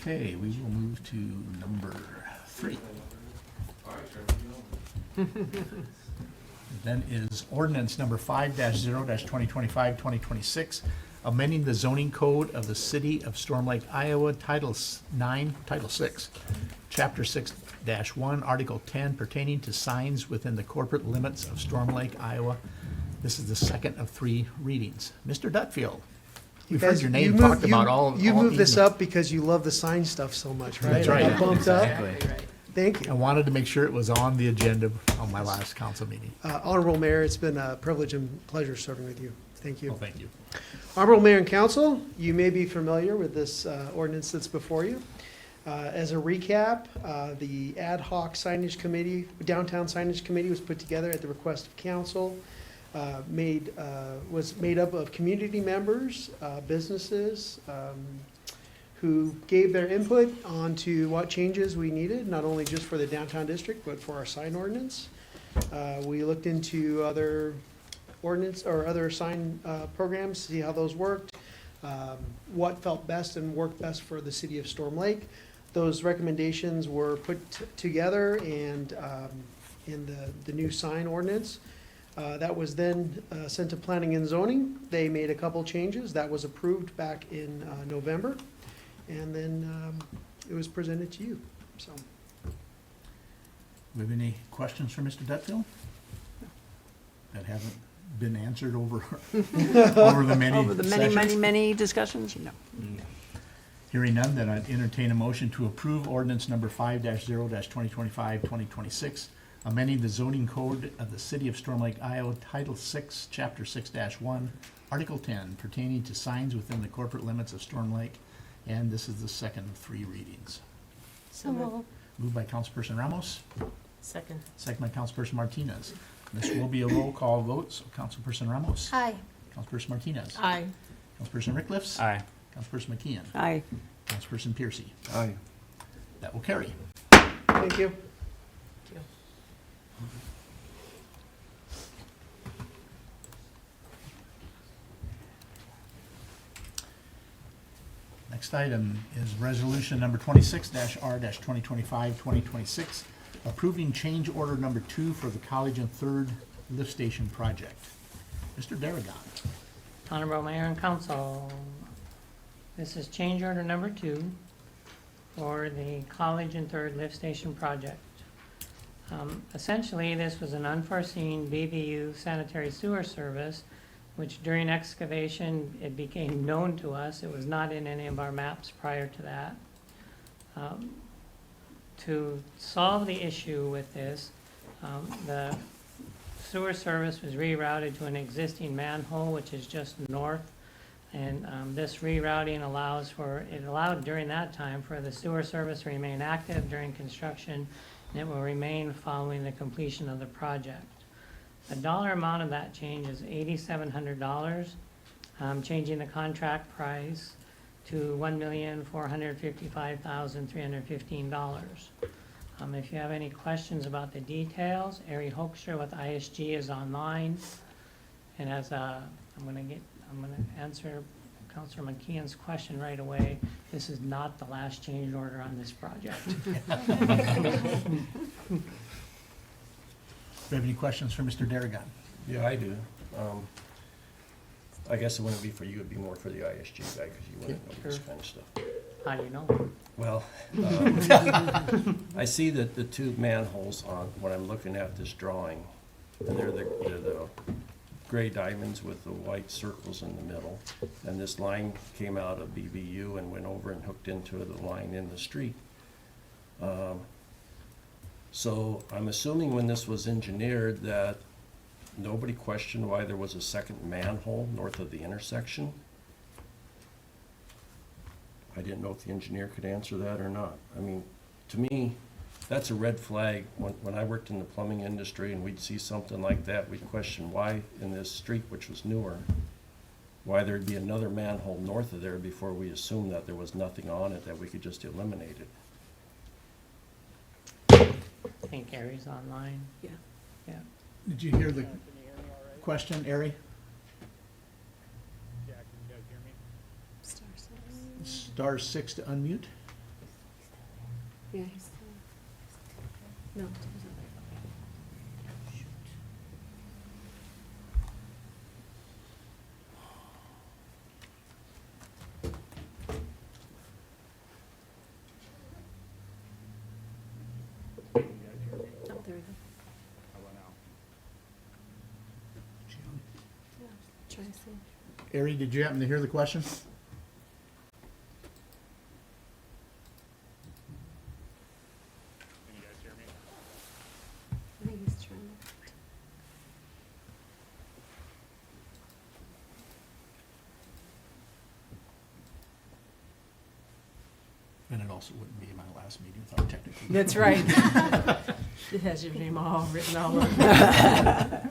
Okay, we will move to number 3. Then is ordinance number 5-0-2025-2026, amending the zoning code of the city of Storm Lake, Iowa, Title 9, Title 6, Chapter 6-1, Article 10, pertaining to signs within the corporate limits of Storm Lake, Iowa. This is the second of 3 readings. Mr. Dutfield, we've heard Guys, your you name moved- talked about all. You all moved this evening. up because you love the sign stuff so much, right? That's I right. got bumped up. Exactly. Right. Thank I you. wanted to make sure it was on the agenda on my last council meeting. Honorable Mayor, it's been a privilege and pleasure serving with you. Thank you. Well, thank you. Honorable Mayor and Council, you may be familiar with this ordinance that's before you. As a recap, the ad hoc signage committee, downtown signage committee was put together at the request of council. Was made up of community members, businesses, who gave their input onto what changes we needed, not only just for the downtown district, but for our sign ordinance. We looked into other ordinance or other sign programs, see how those worked, what felt best and worked best for the city of Storm Lake. Those recommendations were put together and in the new sign ordinance. That was then sent to planning and zoning. They made a couple changes. That was approved back in November. And then it was presented to you, so. We have any questions for Mr. Dutfield? That haven't been answered over, over the many Over the many, many, sessions? many discussions? No. Hearing none, then I'd entertain a motion to approve ordinance number 5-0-2025-2026, amending the zoning code of the city of Storm Lake, Iowa, Title 6, Chapter 6-1, Article 10, pertaining to signs within the corporate limits of Storm Lake. And this is the second of 3 readings. So moved. Moved by Councilperson Ramos, Second. second by Councilperson Martinez. This will be a roll call vote, so Councilperson Ramos. Aye. Councilperson Martinez. Aye. Councilperson Rickliffs. Aye. Councilperson McKeon. Aye. Councilperson Piercy. Aye. That will carry. Thank you. Next item is resolution number 26-R-2025-2026, approving change order number 2 for the College and Third lift station project. Mr. Darragon. Honorable Mayor and Council, this is change order number 2 for the College and Third Lift Station project. Essentially, this was an unforeseen BVU sanitary sewer service, which during excavation, it became known to us. It was not in any of our maps prior to that. To solve the issue with this, the sewer service was rerouted to an existing manhole, which is just north. And this rerouting allowed during that time for the sewer service to remain active during construction, and it will remain following the completion of the project. The dollar amount of that change is $8,700, changing the contract price to $1,455,315. If you have any questions about the details, Ari Hoekstra with ISG is online. And as I'm gonna answer Councilor McKeon's question right away. This is not the last change order on this project. Do you have any questions for Mr. Darragon? Yeah, I do. I guess it wouldn't be for you, it'd be more for the ISG guy, because you wouldn't know this kind of stuff. How do you know? Well, I see that the two manholes on, when I'm looking at this drawing, and they're the gray diamonds with the white circles in the middle. And this line came out of BBU and went over and hooked into the line in the street. So I'm assuming when this was engineered that nobody questioned why there was a second manhole north of the intersection. I didn't know if the engineer could answer that or not. I mean, to me, that's a red flag. When I worked in the plumbing industry and we'd see something like that, we'd question why in this street, which was newer, why there'd be another manhole north of there before we assumed that there was nothing on it, that we could just eliminate it. I think Gary's online. Yeah. Yeah. Did you hear the question, Ari? Star six. Star 6 to unmute. Yeah, he's still. No. he's not. Oh, there we go. Yeah, trying to see. Ari, did you happen to hear the question? I think he's trying to. And it also wouldn't be my last meeting without technical. That's right. It has your name all written all over it.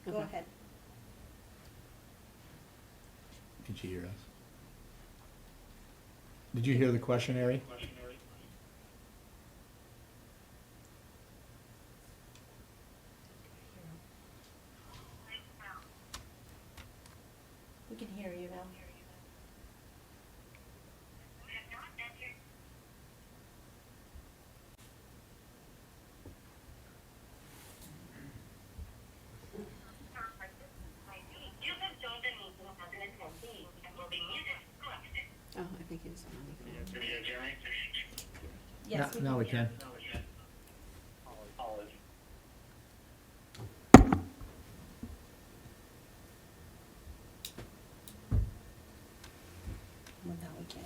Go ahead. Did you hear us? Did you hear the question, Ari? We can hear you now. Oh, I think he's on. Yes, Now we can. Well, now we can.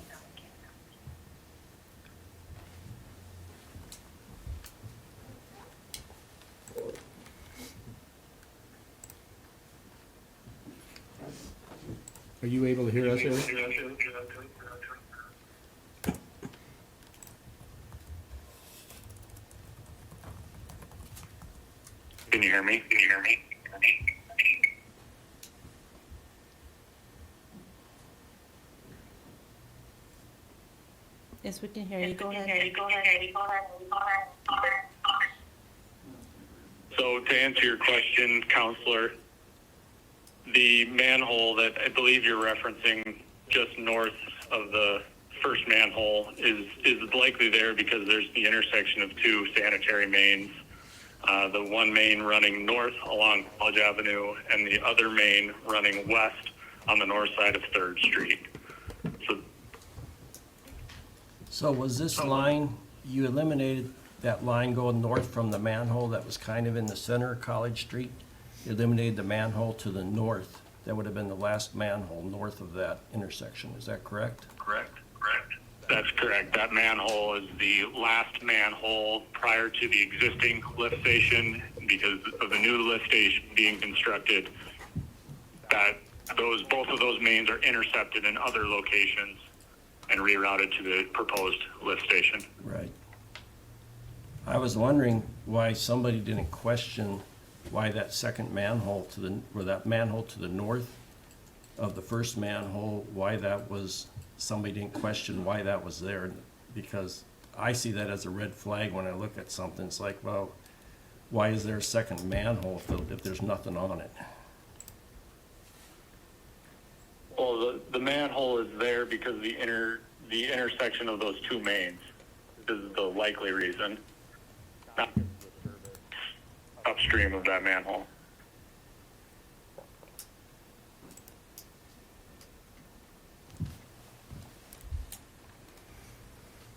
Are you able to hear us, Ari? Can you hear me? Can you hear me? Yes, we can hear you. Go ahead. So to answer your question, Counselor, the manhole that I believe you're referencing just north of the first manhole is likely there because there's the intersection of two sanitary mains. The one main running north along College Avenue and the other main running west on the north side of 3rd Street. So was this line, you eliminated that line going north from the manhole that was kind of in the center of College Street? You eliminated the manhole to the north. That would have been the last manhole north of that intersection. Is that correct? Correct. That's correct. That manhole is the last manhole prior to the existing lift station because of the new lift station being constructed. Both of those mains are intercepted in other locations and rerouted to the proposed lift station. Right. I was wondering why somebody didn't question why that second manhole or that manhole to the north of the first manhole, why that was, somebody didn't question why that was there, because I see that as a red flag when I look at something. It's like, well, why is there a second manhole if there's nothing on it? Well, the manhole is there because the intersection of those two mains is the likely reason. upstream of that manhole.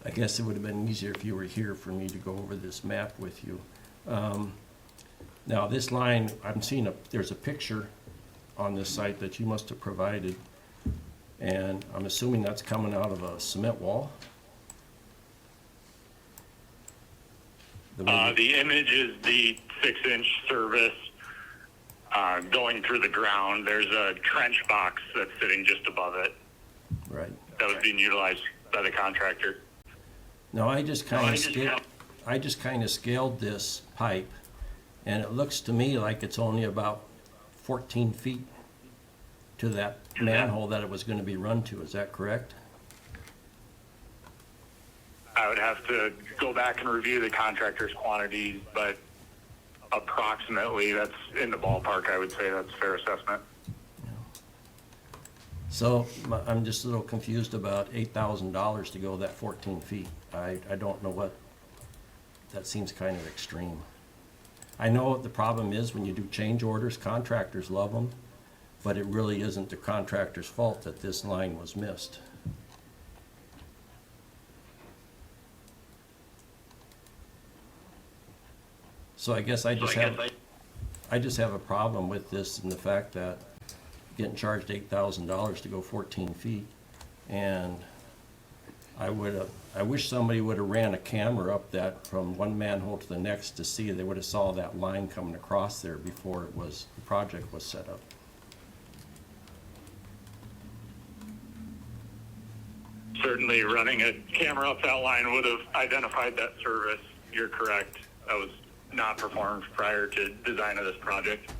I guess it would have been easier if you were here for me to go over this map with you. Now, this line, I'm seeing there's a picture on this site that you must have provided, and I'm assuming that's coming out of a cement wall? The image is the 6-inch service going through the ground. There's a trench box that's sitting just above it. Right. That was being utilized by the contractor. Now, I just kind of scaled this pipe, and it looks to me like it's only about 14 feet to that manhole that it was going to be run to. Is that correct? I would have to go back and review the contractor's quantities, but approximately that's in the ballpark. I would say that's a fair assessment. So I'm just a little confused about $8,000 to go that 14 feet. I don't know what, that seems kind of extreme. I know what the problem is when you do change orders, contractors love them, but it really isn't the contractor's fault that this line was missed. So I guess I just have a problem with this and the fact that getting charged $8,000 to go 14 feet. And I wish somebody would have ran a camera up that from one manhole to the next to see, they would have saw that line coming across there before the project was set up. Certainly running a camera up that line would have identified that service. You're correct. That was not performed prior to design of this project.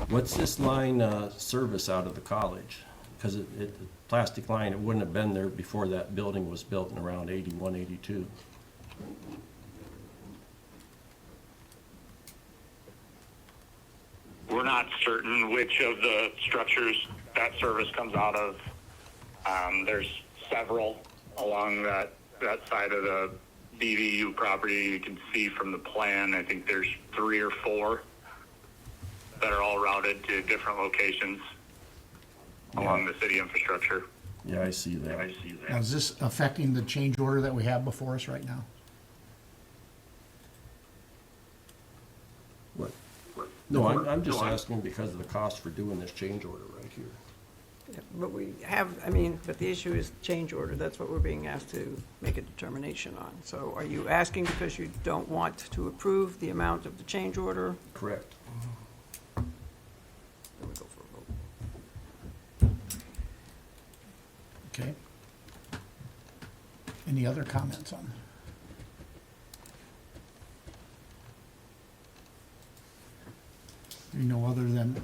What's this line service out of the college? Because the plastic line, it wouldn't have been there before that building was built in around 81, 82. We're not certain which of the structures that service comes out of. There's several along that side of the BVU property. You can see from the plan, I think there's 3 or 4 that are all routed to different locations along the city infrastructure. Yeah, I see that. Now, is this affecting the change order that we have before us right now? What? No, I'm just asking because of the cost for doing this change order right here. But we have, but the issue is change order. That's what we're being asked to make a determination on. So are you asking because you don't want to approve the amount of the change order? Correct. Then we go for a vote. Okay. Any other comments on? No other than,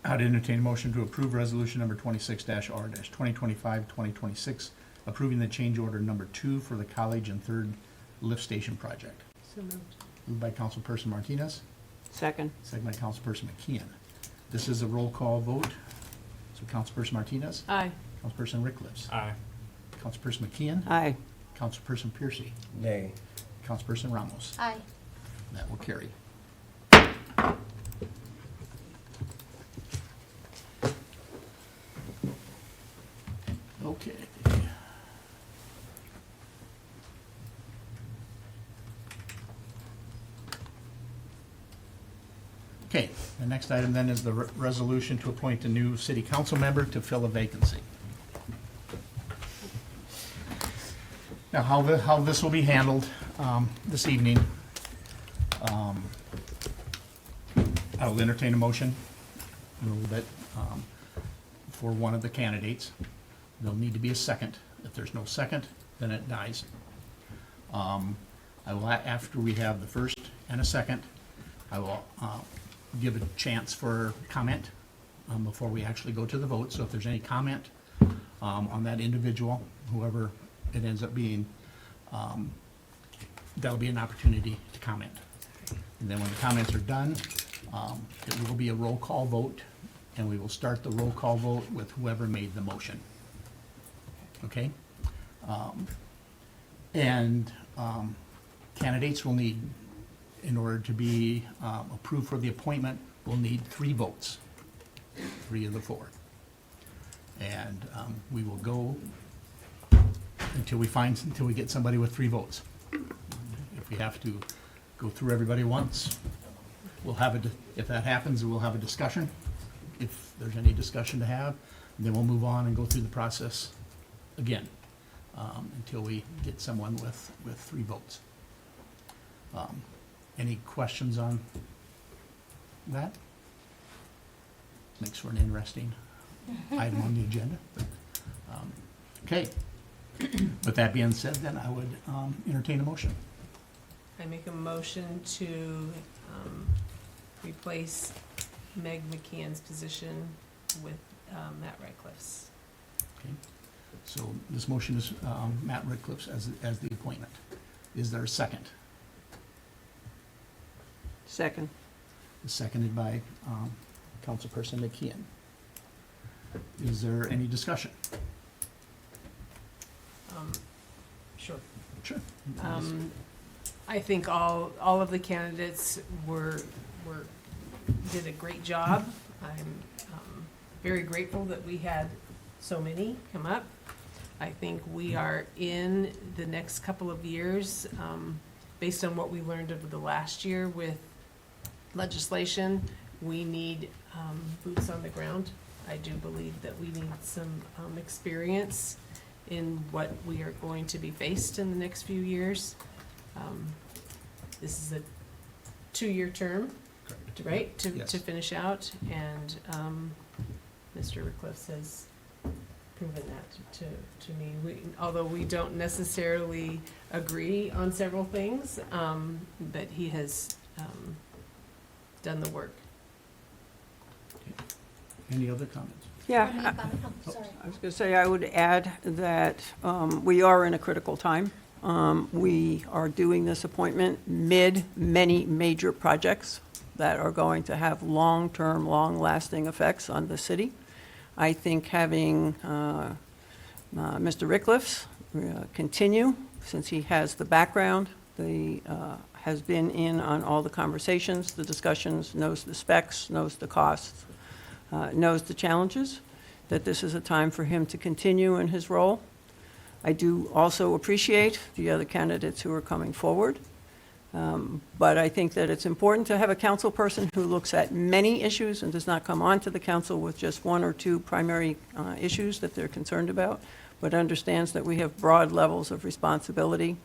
I'd entertain a motion to approve resolution number 26-R-2025-2026, approving the change order number 2 for the college and 3rd lift station project. So moved. Moved by Councilperson Martinez, Second. second by Councilperson McKeon. This is a roll call vote. So Councilperson Martinez, Aye. Councilperson Rickliffs, Aye. Councilperson McKeon, Aye. Councilperson Piercy, Nay. Councilperson Ramos. Aye. That will carry. Okay. Okay, the next item then is the resolution to appoint a new city council member to fill a vacancy. Now, how this will be handled this evening, I will entertain a motion in a little bit for one of the candidates. There'll need to be a second. If there's no second, then it dies. I will, after we have the first and a second, I will give a chance for comment before we actually go to the vote. So if there's any comment on that individual, whoever it ends up being, that'll be an opportunity to comment. And then when the comments are done, it will be a roll call vote, and we will start the roll call vote with whoever made the motion. Okay? And candidates will need, in order to be approved for the appointment, will need 3 votes, 3 of the 4. And we will go until we get somebody with 3 votes. If we have to go through everybody once, we'll have if that happens, we'll have a discussion. If there's any discussion to have, then we'll move on and go through the process again, until we get someone with 3 votes. Any questions on that? Makes for an interesting item on the agenda. Okay. With that being said, then I would entertain a motion. I make a motion to replace Meg McKeon's position with Matt Radcliffe's. Okay. So this motion is Matt Radcliffe's as the appointment. Is there a second? Second. Seconded by Councilperson McKeon. Is there any discussion? Sure. Sure. I think all of the candidates did a great job. I'm very grateful that we had so many come up. I think we are in the next couple of years, based on what we learned over the last year with legislation, we need boots on the ground. I do believe that we need some experience in what we are going to be faced in the next few years. This is a 2-year term, right, to finish out, and Mr. Radcliffe has proven that to me. Although we don't necessarily agree on several things, but he has done the work. Any other comments? Yeah, I was going to say, I would add that we are in a critical time. We are doing this appointment mid many major projects that are going to have long-term, long-lasting effects on the city. I think having Mr. Radcliffe continue, since he has the background, has been in on all the conversations, the discussions, knows the specs, knows the costs, knows the challenges, that this is a time for him to continue in his role. I do also appreciate the other candidates who are coming forward. But I think that it's important to have a council person who looks at many issues and does not come onto the council with just 1 or 2 primary issues that they're concerned about, but understands that we have broad levels of responsibility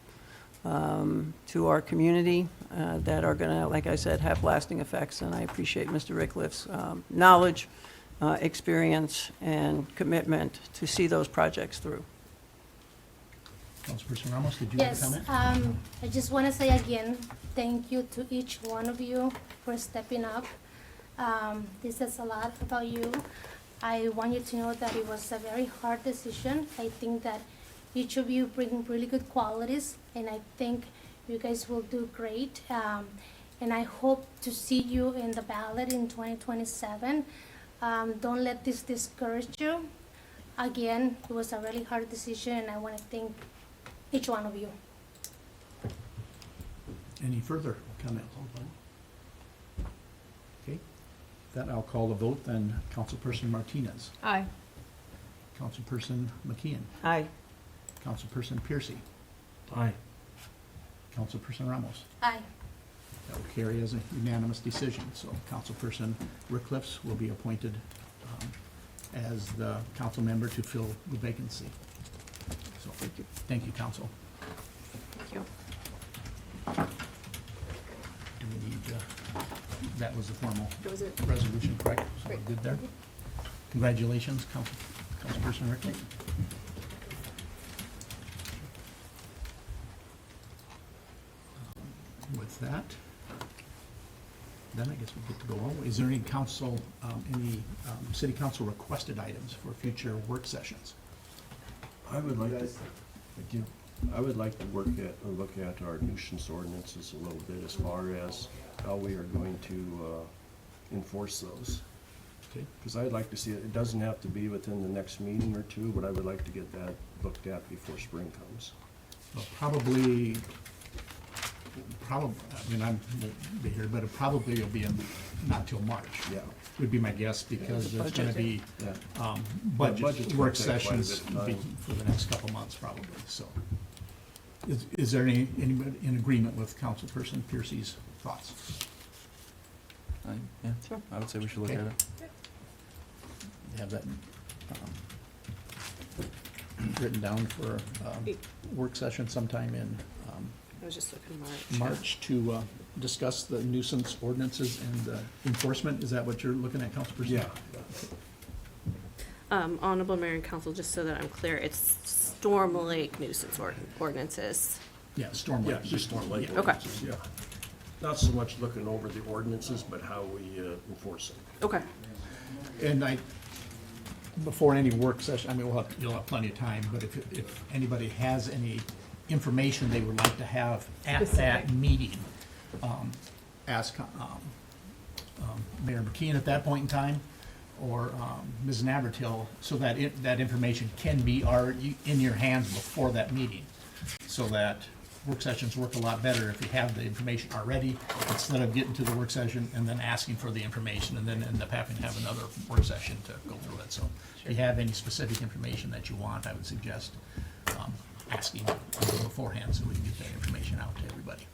to our community that are going to, like I said, have lasting effects. And I appreciate Mr. Radcliffe's knowledge, experience, and commitment to see those projects through. Councilperson Ramos, did you have a comment? Yes, I just want to say again, thank you to each one of you for stepping up. This says a lot about you. I want you to know that it was a very hard decision. I think that each of you bring really good qualities, and I think you guys will do great. And I hope to see you in the ballot in 2027. Don't let this discourage you. Again, it was a really hard decision, and I want to thank each one of you. Any further comment? Okay, then I'll call the vote, then Councilperson Martinez. Aye. Councilperson McKeon. Aye. Councilperson Piercy. Aye. Councilperson Ramos. Aye. That will carry as a unanimous decision. So Councilperson Radcliffe's will be appointed as the council member to fill the vacancy. So thank you, council. Thank you. Do we need, that was the formal That was it. resolution, correct? So we're Great. good there? Congratulations, Councilperson Radcliffe. With that, then I guess we get to go on. Is there any council, city council requested items for future work sessions? I would like to, I would like to look at our nuisance ordinances a little bit as far as how we are going to enforce those. Because I'd like to see it, it doesn't have to be within the next meeting or two, but I would like to get that looked at before spring comes. Well, probably, I mean, I'm, won't be here, but it probably will be in, not till March. Yeah. Would be my guess, because there's gonna be, Yeah. budget budget's work gonna take quite a sessions bit of time. for the next couple months, probably, so. Is there anybody in agreement with Councilperson Piercy's thoughts? Yeah, I would say we should look at Okay. it. Have that, written down for, work session sometime in, I was just looking March. March to, discuss the nuisance ordinances and, enforcement. Is that what you're looking at, Councilperson? Yeah. Honorable Mayor and Council, just so that I'm clear, it's Storm Lake nuisance ordinances. Yeah, storm Yeah, lake. just Storm Lake Yeah. ordinances, yeah. Not so much looking over the ordinances, but how we enforce them. Okay. And before any work session, I mean, you'll have plenty of time, but if anybody has any information they would like to have at that meeting, ask, Mayor McKeon at that point in time, or, Ms. Navratil, so that that information can be already in your hands before that meeting, so that work sessions work a lot better if you have the information already, instead of getting to the work session and then asking for the information, and then end up having to have another work session to go through it. So if you have any specific information that you want, I would suggest asking beforehand, so we can get that information out to everybody.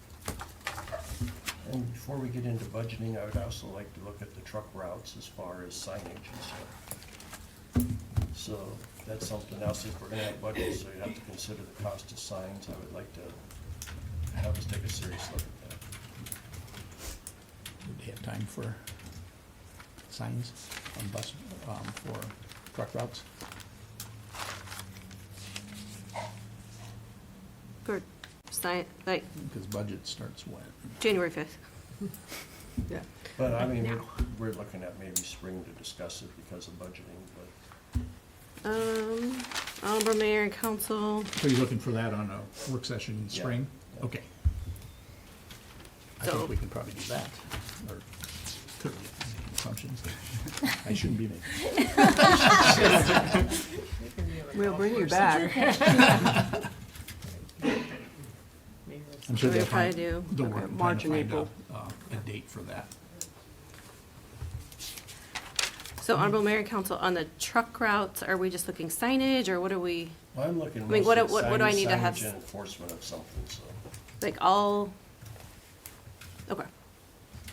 And before we get into budgeting, I would also like to look at the truck routes as far as signage and stuff. So that's something else, if we're gonna have budgets, so you have to consider the cost of signs. I would like to have us take a serious look at that. Would they have time for signs on bus, for truck routes? Good. Like Because budget starts when? January 5th. Yeah. But I mean, Now. we're looking at maybe spring to discuss it because of budgeting, but Honorable Mayor and Council. So you're looking for that on a work session in Yeah. spring? Okay. I So- think we can probably do that, or could be assumptions. I shouldn't be making. We'll bring you back. I'm sure We'll they'll probably find, do. they'll Okay, work and March try to and find April. a date for that. So Honorable Mayor and Council, on the truck routes, are we just looking signage, or what are we, well, I'm looking I mean, mostly at what do I need to have signage and enforcement of something, so. like all? Okay.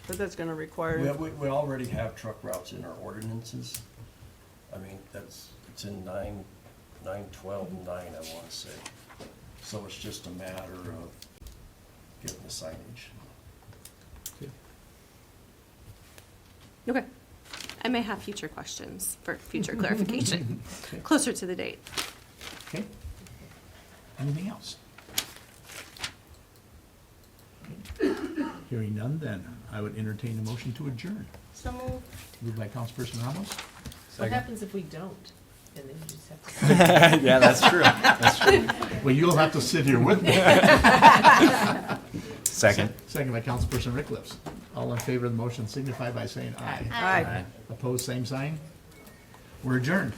But that's gonna require, We already have truck routes in our ordinances. I mean, it's in 9:12 and 9, I want to say. So it's just a matter of getting the signage. Okay. I may have future questions for future clarification, closer to the date. Okay? Anything else? Hearing none, then I would entertain a motion to adjourn. So moved. Moved by Councilperson Ramos, What happens if we don't? And then you just have to. Yeah, that's true. That's true. well, you'll have to sit here with me. Second. Second by Councilperson Rickliffs. All in favor of the motion signify by saying aye. Aye. Opposed, same sign. We're adjourned.